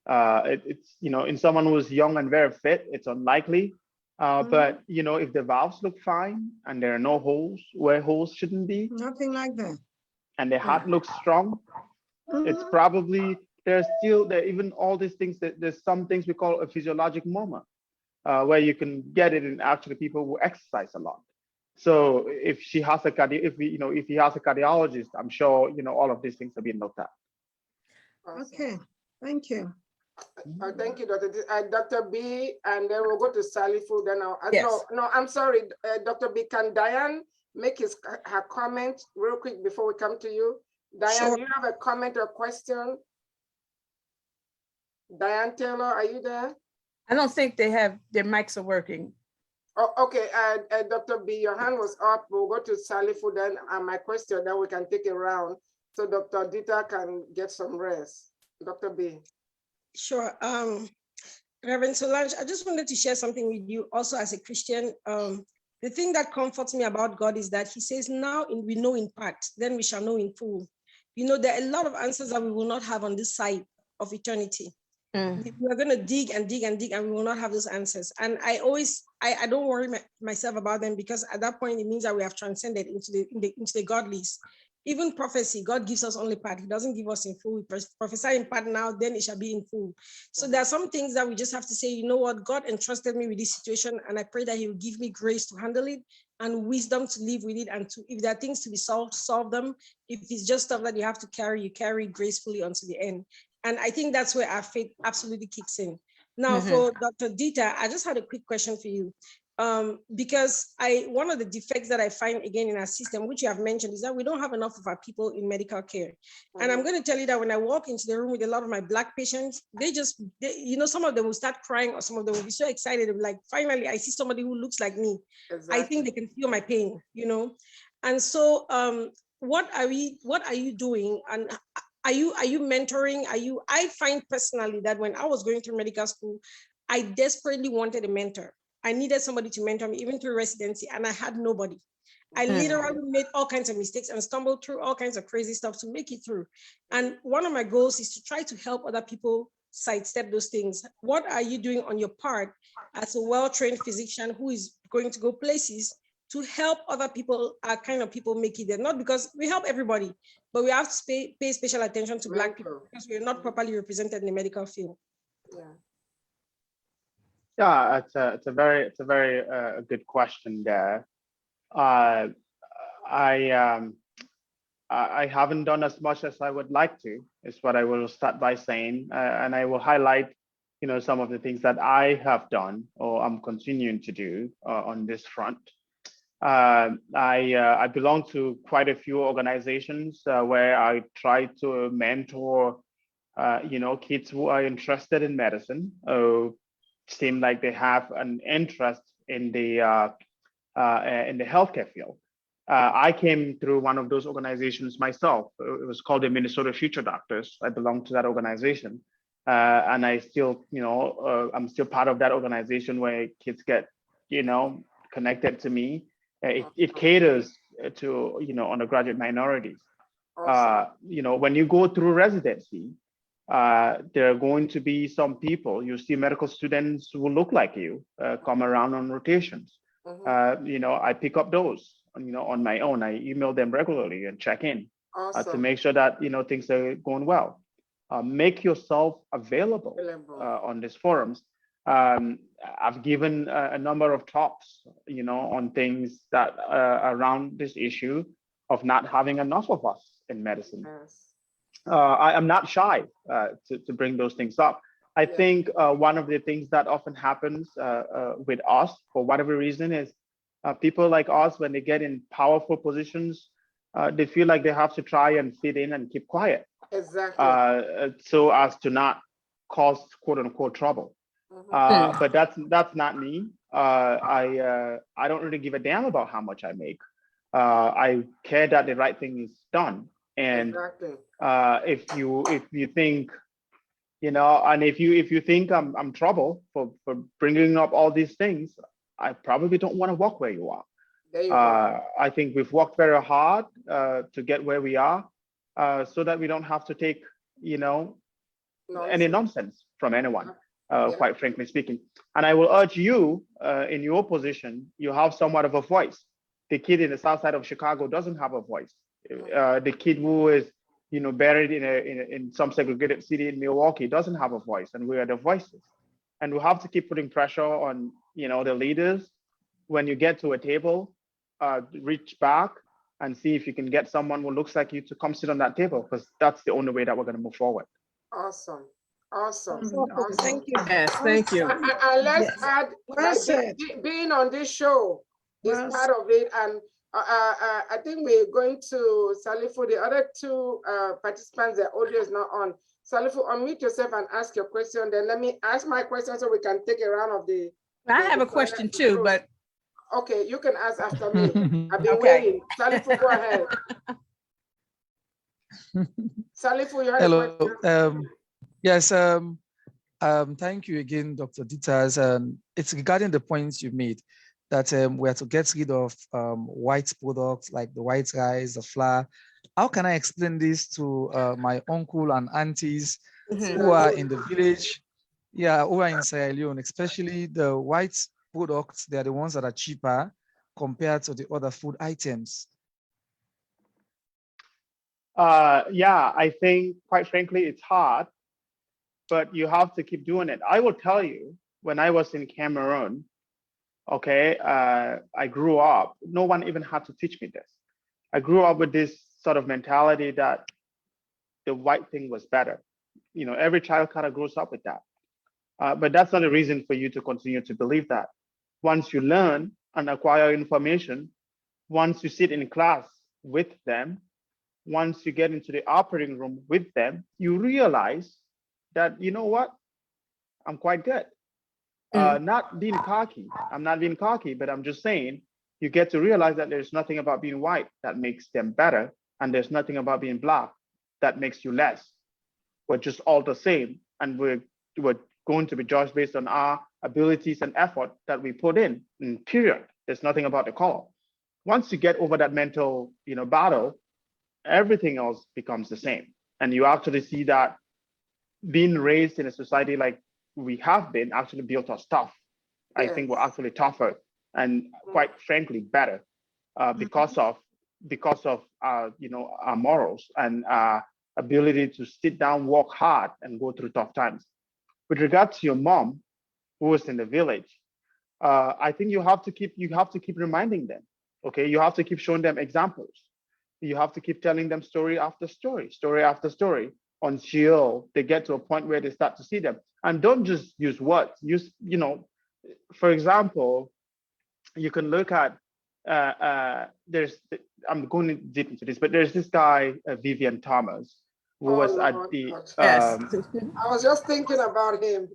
It's in someone who's young and very fit, it's unlikely. But if the valves look fine and there are no holes where holes shouldn't be, nothing like that, and the heart looks strong, it's probably there's even all these things that there's some things we call a physiologic moment, where you can get it in actually people who exercise a lot. So if she has a if he has a cardiologist, I'm sure all of these things are being looked at. Okay, thank you. Thank you, Dr. B, and then we'll go to Sally Fu. Then Yes. no, I'm sorry, Dr. B. Can Diane make her comment real quick before we come to you? Diane, Sure. do you have a comment or question? Diane Taylor, are you there? I don't think their mics are working. Oh, okay, Dr. B, your hand was up. We'll go to Sally Fu then, my question, then we can take a round so Dr. Dita can get some rest. Dr. B. Sure. Reverend Solange, I just wanted to share something with you also as a Christian. The thing that comforts me about God is that he says, now we know in part, then we shall know in full. There are a lot of answers that we will not have on this side of eternity. We are going to dig and dig and dig, and we will not have those answers. And I don't worry myself about them, because at that point, it means that we have transcended into the godlies. Even prophecy, God gives us only part. He doesn't give us in full. We prophesy in part now, then it shall be in full. So there are some things that we just have to say, you know what, God entrusted me with this situation, and I pray that he will give me grace to handle it and wisdom to live with it. And if there are things to be solved, solve them. If it's just stuff that you have to carry, you carry gracefully unto the end. And I think that's where our faith absolutely kicks in. Now, for Dr. Dita, I just had a quick question for you. because one of the defects that I find again in our system, which you have mentioned, is that we don't have enough of our people in medical care. And I'm going to tell you that when I walk into the room with a lot of my Black patients, some of them will start crying, or some of them will be so excited. They'll be like, finally, I see somebody who looks like me. Exactly. I think they can feel my pain, And so what are you doing? And are you mentoring? I find personally that when I was going through medical school, I desperately wanted a mentor. I needed somebody to mentor me, even through residency, and I had nobody. I literally made all kinds of mistakes and stumbled through all kinds of crazy stuff to make it through. And one of my goals is to try to help other people sidestep those things. What are you doing on your part as a well-trained physician who is going to go places to help other people, our kind of people, make it there? Not because we help everybody, but we have to pay special attention to Black people because we are not properly represented in the medical field. Yeah, it's a very good question there. I haven't done as much as I would like to, is what I will start by saying, and I will highlight, some of the things that I have done or I'm continuing to do on this front. I belong to quite a few organizations where I try to mentor, kids who are interested in medicine, seem like they have an interest in the healthcare field. I came through one of those organizations myself. It was called the Minnesota Future Doctors. I belong to that organization, and I still, I'm still part of that organization where kids get, connected to me. It caters to undergraduate minorities. Awesome. When you go through residency, there are going to be some people, you see medical students who look like you come around on rotations. I pick up those, on my own. I email them regularly and check in to make sure that, things are going well. Make yourself available on these forums. I've given a number of talks, on things that around this issue of not having enough of us in medicine. Yes. I am not shy to bring those things up. I think one of the things that often happens with us, for whatever reason, is people like us, when they get in powerful positions, they feel like they have to try and fit in and keep quiet. Exactly. So as to not cause quote unquote trouble. But that's not me. I don't really give a damn about how much I make. I care that the right thing is done. And if you think, and if you think I'm trouble for bringing up all these things, I probably don't want to walk where you are. There you go. I think we've worked very hard to get where we are, so that we don't have to take, any nonsense from anyone, quite frankly speaking. And I will urge you, in your position, you have somewhat of a voice. The kid in the south side of Chicago doesn't have a voice. The kid who is, buried in some segregated city in Milwaukee doesn't have a voice, and we are the voices. And we have to keep putting pressure on, the leaders. When you get to a table, reach back and see if you can get someone who looks like you to come sit on that table, because that's the only way that we're going to move forward. Awesome. Awesome. Thank you. Yes, thank you. And let's add, being on this show is part of it. And I think we're going to Salifu, the other two participants, their audio is not on. Salifu, unmute yourself and ask your question. Then let me ask my question so we can take a round of the. I have a question too, but. Okay, you can ask after me. I've been waiting. Salifu, go ahead. Salifu, you had a question? Yes, thank you again, Dr. Ditas. It's regarding the points you made that we are to get rid of white products like the white rice, the flour. How can I explain this to my uncle and aunties who are in the village? Yeah, who are in Sierra Leone, especially the white products. They are the ones that are cheaper compared to the other food items. Yeah, I think, quite frankly, it's hard, but you have to keep doing it. I will tell you, when I was in Cameroon, okay, I grew up, no one even had to teach me this. I grew up with this sort of mentality that the white thing was better. Every child kind of grows up with that. But that's not a reason for you to continue to believe that. once you learn and acquire information, once you sit in class with them, once you get into the operating room with them, you realize that, you know what, I'm quite good. Not being cocky, I'm not being cocky, but I'm just saying, you get to realize that there's nothing about being white that makes them better, and there's nothing about being black that makes you less. We're just all the same, and we're going to be judged based on our abilities and effort that we put in, period. There's nothing about the color. Once you get over that mental, battle, everything else becomes the same. And you actually see that being raised in a society like we have been actually built us tough. I think we're actually tougher and quite frankly better because of our morals and our ability to sit down, work hard, and go through tough times. With regard to your mom, who was in the village, I think you have to keep reminding them. Okay, you have to keep showing them examples. You have to keep telling them story after story, story after story, until they get to a point where they start to see them. And don't just use words. Use, for example, you can look at I'm going deep into this, but there's this guy, Vivian Thomas, who was at the I was just thinking about him.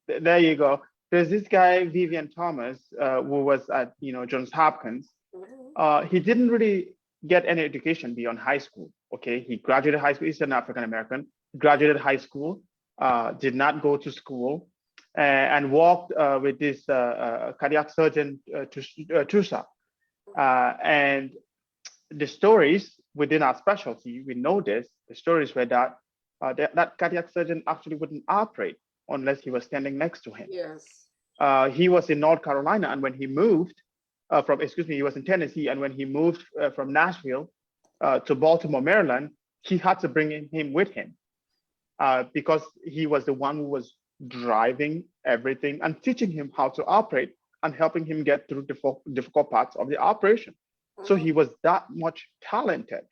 There you go. There's this guy, Vivian Thomas, who was at Johns Hopkins. He didn't really get any education beyond high school. Okay, he graduated high school. He's an African American. Graduated high school, did not go to school, and worked with this cardiac surgeon, Tusa. And the stories within our specialty, we know this. The stories were that that cardiac surgeon actually wouldn't operate unless he was standing next to him. Yes. He was in North Carolina, and when he moved he was in Tennessee, and when he moved from Nashville to Baltimore, Maryland, he had to bring him with him because he was the one who was driving everything and teaching him how to operate and helping him get through the difficult parts of the operation. So he was that much talented.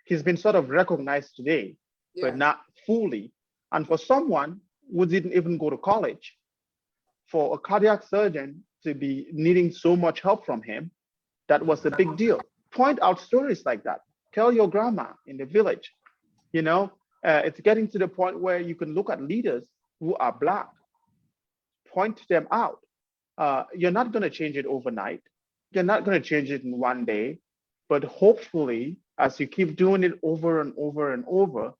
He's been sort of recognized today, but not fully. And for someone who didn't even go to college, for a cardiac surgeon to be needing so much help from him, that was a big deal. Point out stories like that. Tell your grandma in the village. It's getting to the point where you can look at leaders who are Black, point them out. You're not going to change it overnight. You're not going to change it in one day, but hopefully, as you keep doing it over and over and over,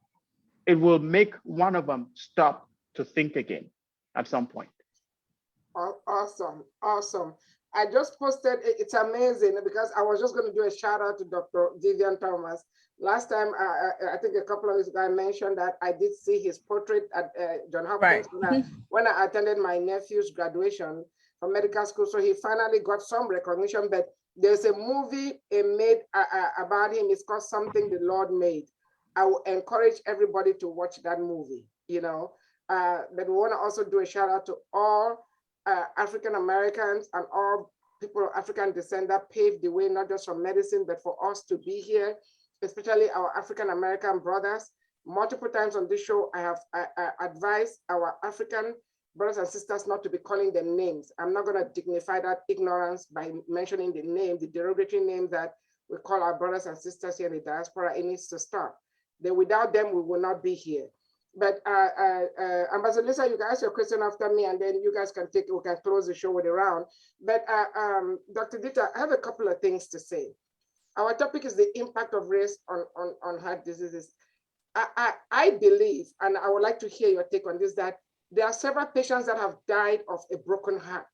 it will make one of them stop to think again at some point. Awesome, awesome. I just posted, it's amazing because I was just going to do a shout out to Dr. Vivian Thomas. Last time, I think a couple of weeks ago, I mentioned that I did see his portrait at Johns Hopkins when I attended my nephew's graduation from medical school. So he finally got some recognition, but there's a movie made about him. It's called Something the Lord Made. I will encourage everybody to watch that movie, but we want to also do a shout out to all African Americans and all people of African descent that paved the way, not just for medicine, but for us to be here, especially our African American brothers. Multiple times on this show, I have advised our African brothers and sisters not to be calling them names. I'm not going to dignify that ignorance by mentioning the name, the derogatory name that we call our brothers and sisters here in the diaspora. It needs to stop. Without them, we will not be here. But Ambassador Lisa, you can ask your question after me, and then you guys we can close the show with a round. But Dr. Dita, I have a couple of things to say. Our topic is the impact of race on heart diseases. I believe, and I would like to hear your take on this, that there are several patients that have died of a broken heart.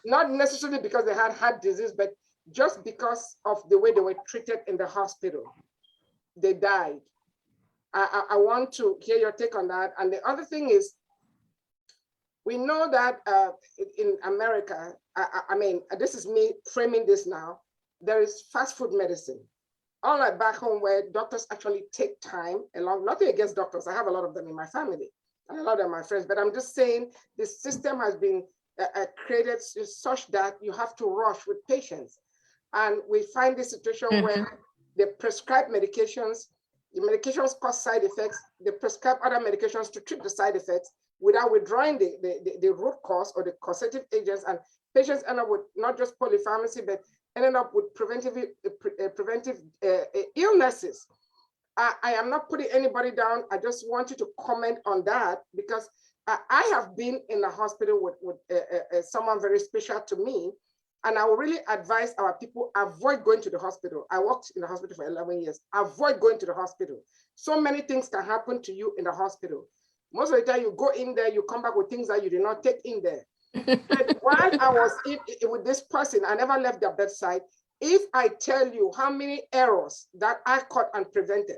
Not necessarily because they had heart disease, but just because of the way they were treated in the hospital. They died. I want to hear your take on that. And the other thing is, we know that in America, I mean, this is me framing this now, there is fast food medicine. Unlike back home where doctors actually take time along, nothing against doctors, I have a lot of them in my family, and a lot of my friends, but I'm just saying the system has been created such that you have to rush with patients. And we find this situation where they prescribe medications, the medications cause side effects, they prescribe other medications to treat the side effects, without withdrawing the root cause or the causative agents, and patients end up with not just polypharmacy, but ended up with preventive illnesses. I am not putting anybody down. I just want you to comment on that, because I have been in the hospital with someone very special to me, and I will really advise our people, avoid going to the hospital. I worked in the hospital for 11 years. Avoid going to the hospital. So many things can happen to you in the hospital. Most of the time you go in there, you come back with things that you did not take in there. But while I was with this person, I never left their bedside. If I tell you how many errors that I caught and prevented,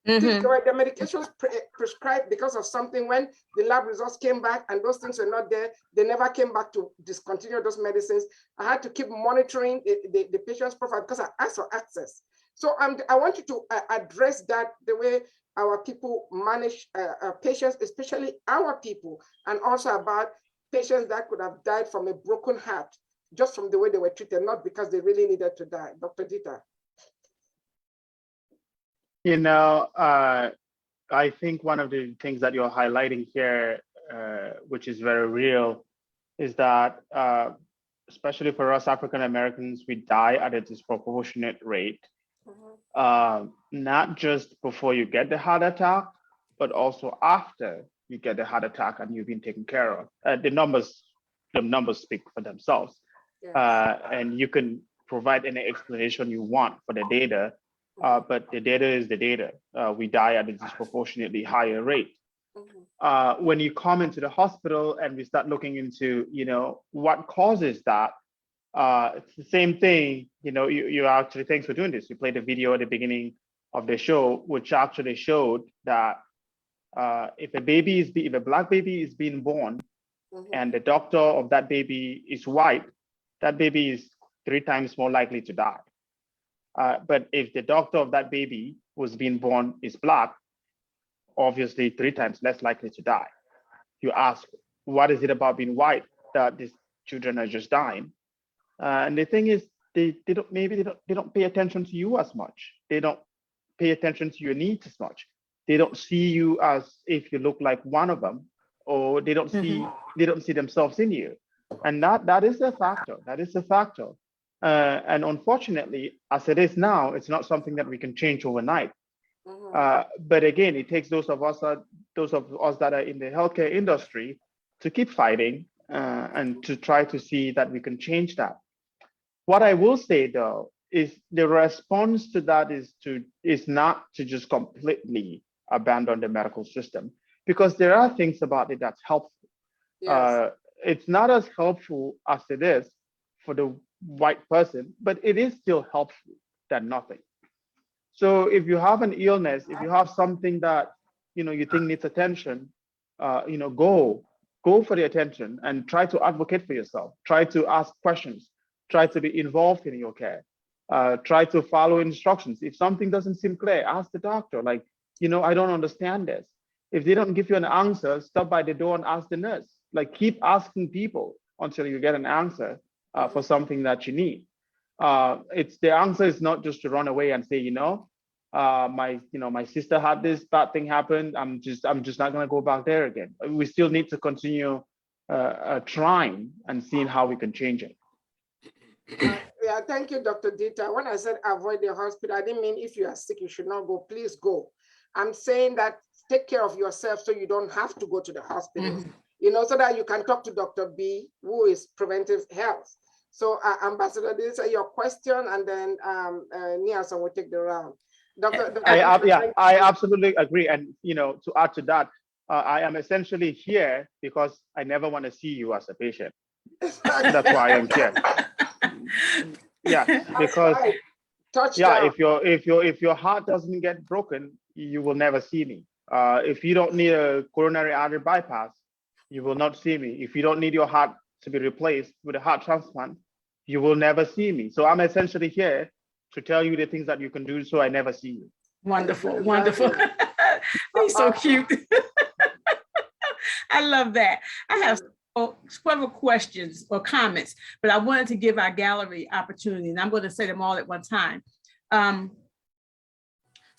the medications prescribed because of something, when the lab results came back and those things were not there, they never came back to discontinue those medicines. I had to keep monitoring the patient's profile because I asked for access. So I want you to address that, the way our people manage patients, especially our people, and also about patients that could have died from a broken heart, just from the way they were treated, not because they really needed to die. Dr. Dieter. You know, I think one of the things that you're highlighting here, which is very real, is that especially for us African Americans, we die at a disproportionate rate. Not just before you get the heart attack, but also after you get the heart attack and you've been taken care of. The numbers speak for themselves. And you can provide any explanation you want for the data, but the data is the data. We die at a disproportionately higher rate. When you come into the hospital and we start looking into, you know, what causes that, it's the same thing. You know, you actually, thanks for doing this. You played a video at the beginning of the show, which actually showed that if a Black baby is being born and the doctor of that baby is white, that baby is 3 times more likely to die. But if the doctor of that baby who's being born is Black, obviously 3 times less likely to die. You ask, what is it about being white that these children are just dying? And the thing is, they don't pay attention to you as much. They don't pay attention to your needs as much. They don't see you as if you look like one of them, or they don't see themselves in you. And that is a factor. That is a factor. And unfortunately, as it is now, it's not something that we can change overnight. But again, it takes those of us that are in the healthcare industry to keep fighting and to try to see that we can change that. What I will say though is the response to that is not to just completely abandon the medical system, because there are things about it that's helpful. Yes. It's not as helpful as it is for the white person, but it is still helpful than nothing. So if you have an illness, if you have something that you think needs attention, go for the attention and try to advocate for yourself. Try to ask questions. Try to be involved in your care. Try to follow instructions. If something doesn't seem clear, ask the doctor. Like, I don't understand this. If they don't give you an answer, stop by the door and ask the nurse. Like, keep asking people until you get an answer for something that you need. The answer is not just to run away and say, my sister had this bad thing happen. I'm just not going to go back there again. We still need to continue trying and seeing how we can change it. Yeah, thank you, Dr. Dieter. When I said avoid the hospital, I didn't mean if you are sick, you should not go. Please go. I'm saying that take care of yourself so you don't have to go to the hospital, so that you can talk to Dr. B, who is preventive health. So Ambassador, this is your question, and then Nielsen will take the round. I absolutely agree. And, to add to that, I am essentially here because I never want to see you as a patient. That's why I'm here. Yeah, because if your heart doesn't get broken, you will never see me. If you don't need a coronary artery bypass, you will not see me. If you don't need your heart to be replaced with a heart transplant, you will never see me. So I'm essentially here to tell you the things that you can do so I never see you. Wonderful, wonderful. He's so cute. I love that. I have several questions or comments, but I wanted to give our gallery opportunity, and I'm going to say them all at one time.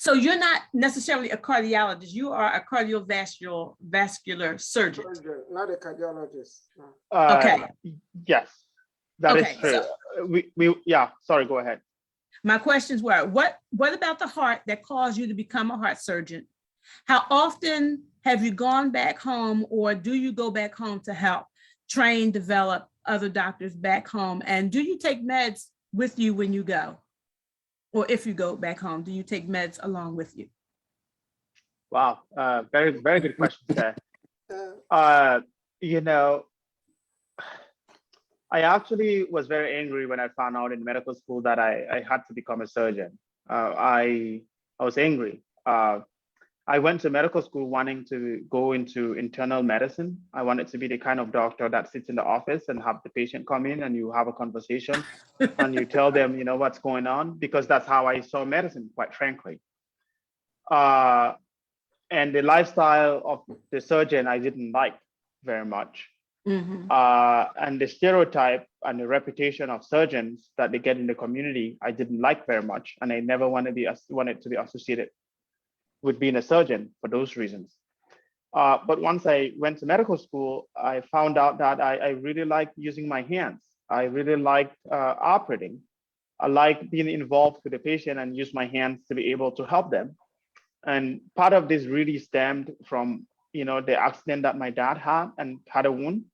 So you're not necessarily a cardiologist. You are a cardiovascular surgeon. Surgeon, not a cardiologist. No. Okay. Yes, that is Okay, true. so- Yeah, sorry, go ahead. My questions were, what about the heart that caused you to become a heart surgeon? How often have you gone back home, or do you go back home to help train, develop other doctors back home? And do you take meds with you when you go? Or if you go back home, do you take meds along with you? Wow, very, very good question there. You know, I actually was very angry when I found out in medical school that I had to become a surgeon. I was angry. I went to medical school wanting to go into internal medicine. I wanted to be the kind of doctor that sits in the office and have the patient come in and you have a conversation and you tell them, you know, what's going on, because that's how I saw medicine, quite frankly. And the lifestyle of the surgeon, I didn't like very much. Mm-hmm. And the stereotype and the reputation of surgeons that they get in the community, I didn't like very much. And I never wanted to be associated with being a surgeon for those reasons. But once I went to medical school, I found out that I really liked using my hands. I really liked operating. I like being involved with the patient and use my hands to be able to help them. And part of this really stemmed from, you know, the accident that my dad had a wound.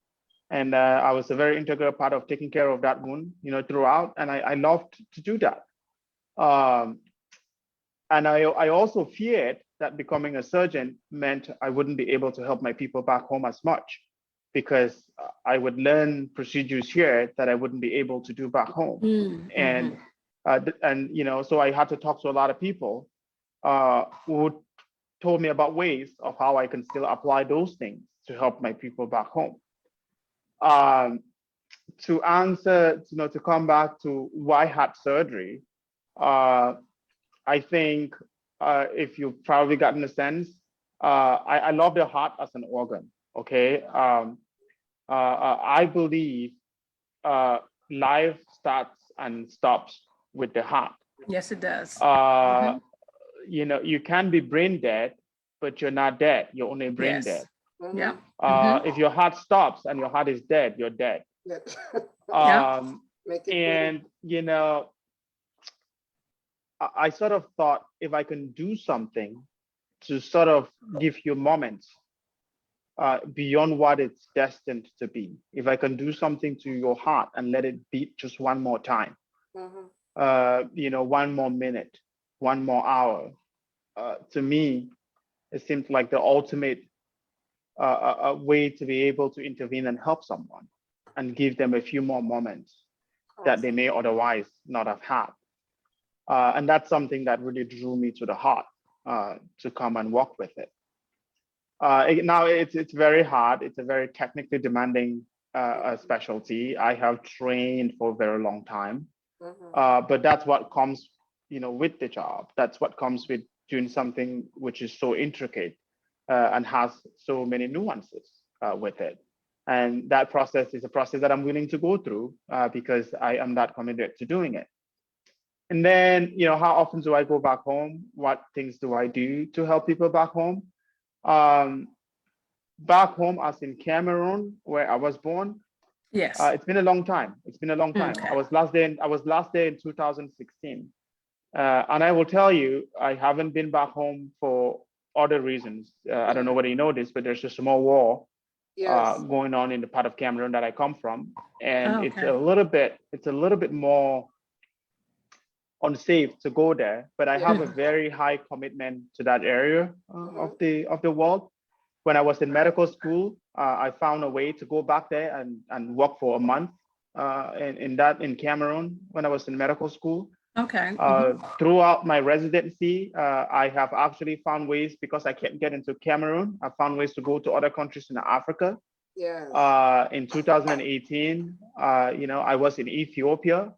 And I was a very integral part of taking care of that wound, you know, throughout. And I loved to do that. And I also feared that becoming a surgeon meant I wouldn't be able to help my people back home as much, because I would learn procedures here that I wouldn't be able to do back home. Mm-hmm. And you know, so I had to talk to a lot of people who told me about ways of how I can still apply those things to help my people back home. To answer, you know, to come back to why heart surgery, I think if you've probably gotten a sense, I love the heart as an organ. Okay, I believe life starts and stops with the heart. Yes, it does. You know, you can be brain dead, but you're not dead. You're only brain dead. Yeah. If your heart stops and your heart is dead, you're dead. And you know, I sort of thought if I can do something to sort of give you moments beyond what it's destined to be, if I can do something to your heart and let it beat just one more time, you know, one more minute, one more hour, to me, it seems like the ultimate way to be able to intervene and help someone and give them a few more moments that they may otherwise not have had. And that's something that really drew me to the heart to come and work with it. Now it's very hard. It's a very technically demanding specialty. I have trained for a very long time, but that's what comes, you know, with the job. That's what comes with doing something which is so intricate and has so many nuances with it. And that process is a process that I'm willing to go through because I am that committed to doing it. And then, you know, how often do I go back home? What things do I do to help people back home? Back home, as in Cameroon, where I was born. Yes. It's been a long time. It's been a long time. Okay. I was last there in 2016. And I will tell you, I haven't been back home for other reasons. I don't know whether you know this, but there's a small war going on in the part of Cameroon that I come from. And it's a little bit more unsafe to go there, but I have a very high commitment to that area of the world. When I was in medical school, I found a way to go back there and work for a month in Cameroon when I was in medical school. Okay. Throughout my residency, I have actually found ways, because I can't get into Cameroon, I found ways to go to other countries in Africa. Yes. In 2018, you know, I was in Ethiopia,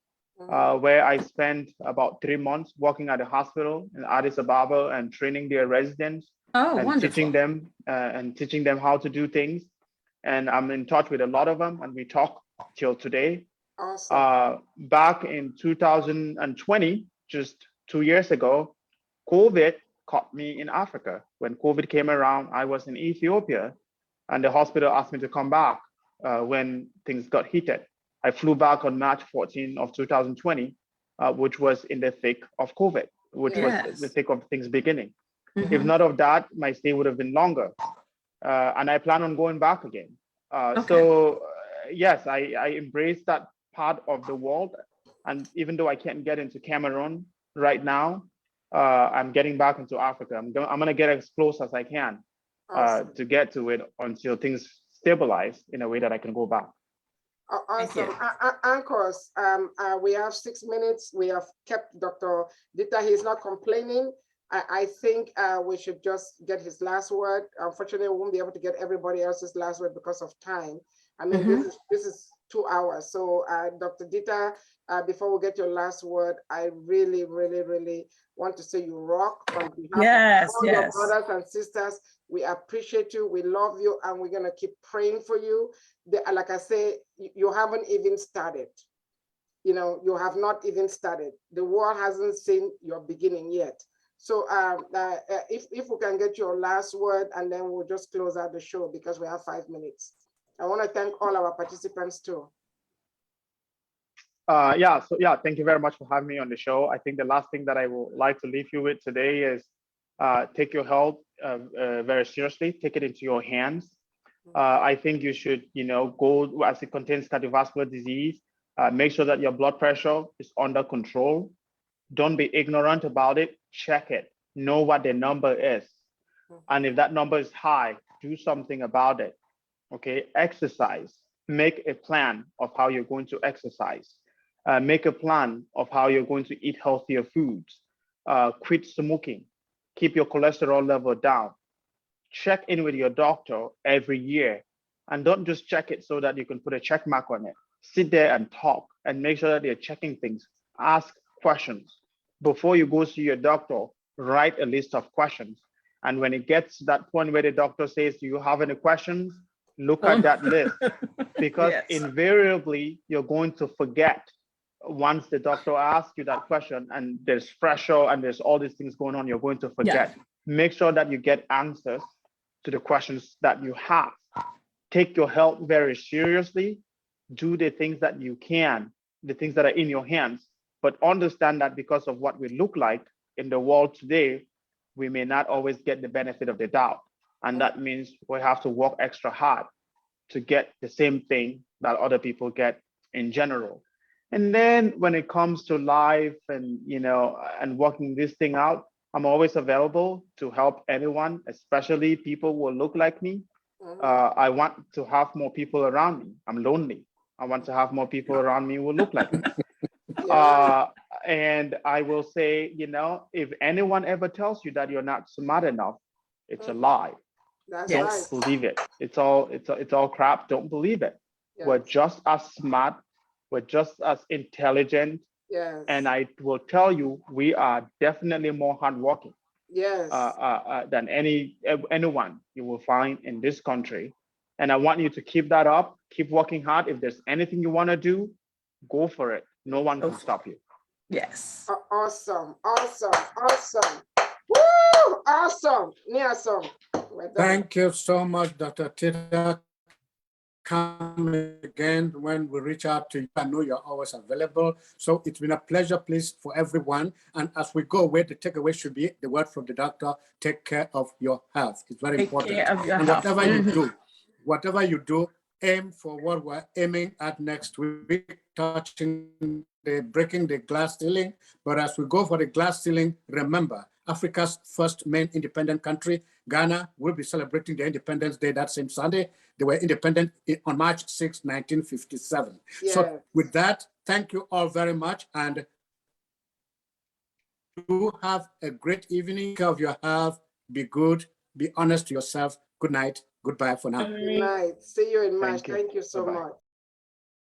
where I spent about 3 months working at a hospital in Addis Ababa and training their residents and wonderful. teaching them how to do things. And I'm in touch with a lot of them, and we talk till today. Awesome. Back in 2020, just 2 years ago, COVID caught me in Africa. When COVID came around, I was in Ethiopia, and the hospital asked me to come back when things got heated. I flew back on March 14 of 2020, which was in the thick of COVID, which was the thick of things beginning. If not of that, my stay would have been longer. And I plan on going back again. So yes, I embrace that part of the world. And even though I can't get into Cameroon right now, I'm getting back into Africa. I'm gonna get as close as I can to get to it until things stabilize in a way that I can go back. Awesome. Anchors, we have 6 minutes. We have kept Dr. Dita. He's not complaining. I think we should just get his last word. Unfortunately, we won't be able to get everybody else's last word because of time. I mean, this is 2 hours. So Dr. Dita, before we get your last word, I really, really, really want to say you rock on behalf of all your brothers and sisters. We appreciate you, we love you, and we're gonna keep praying for you. Like I say, you haven't even started. You know, you have not even started. The world hasn't seen your beginning yet. So if we can get your last word, and then we'll just close out the show because we have 5 minutes. I want to thank all our participants too. Thank you very much for having me on the show. I think the last thing that I would like to leave you with today is take your health very seriously, take it into your hands. I think you should, go as it contains cardiovascular disease, make sure that your blood pressure is under control. Don't be ignorant about it, check it, know what the number is. And if that number is high, do something about it, okay? Exercise, make a plan of how you're going to exercise. Make a plan of how you're going to eat healthier foods. Quit smoking, keep your cholesterol level down. Check in with your doctor every year, and don't just check it so that you can put a check mark on it. Sit there and talk and make sure that you're checking things. Ask questions. Before you go see your doctor, write a list of questions. And when it gets to that point where the doctor says, do you have any questions? Look at that list, because invariably you're going to forget once the doctor asks you that question and there's pressure and there's all these things going on, you're going to forget. Make sure that you get answers to the questions that you have. Take your health very seriously. Do the things that you can, the things that are in your hands, but understand that because of what we look like in the world today, we may not always get the benefit of the doubt. And that means we have to work extra hard to get the same thing that other people get in general. And then when it comes to life and, and working this thing out, I'm always available to help anyone, especially people who look like me. I want to have more people around me. I'm lonely. I want to have more people around me who look like me. And I will say, if anyone ever tells you that you're not smart enough, it's a lie. Don't believe it. It's all crap. Don't believe it. We're just as smart. We're just as intelligent. And I will tell you, we are definitely more hardworking than anyone you will find in this country. And I want you to keep that up. Keep working hard. If there's anything you want to do, go for it. No one can stop you. Yes. Awesome. Woo! Awesome. Thank you so much, Dr. Tita. Come again when we reach out to you. I know you're always available. So it's been a pleasure, please, for everyone. And as we go away, the takeaway should be the word from the doctor: take care of your health. It's very important. Take care of your and health. whatever you do, aim for what we're aiming at next week, breaking the glass ceiling. But as we go for the glass ceiling, remember, Africa's first main independent country, Ghana, will be celebrating their Independence Day that same Sunday. They were independent on March 6, 1957. So with that, thank you all very much. And you have a great evening. Take care of your health. Be good. Be honest to yourself. Good night. Goodbye for now. Good night. See you in March. Thank you so much.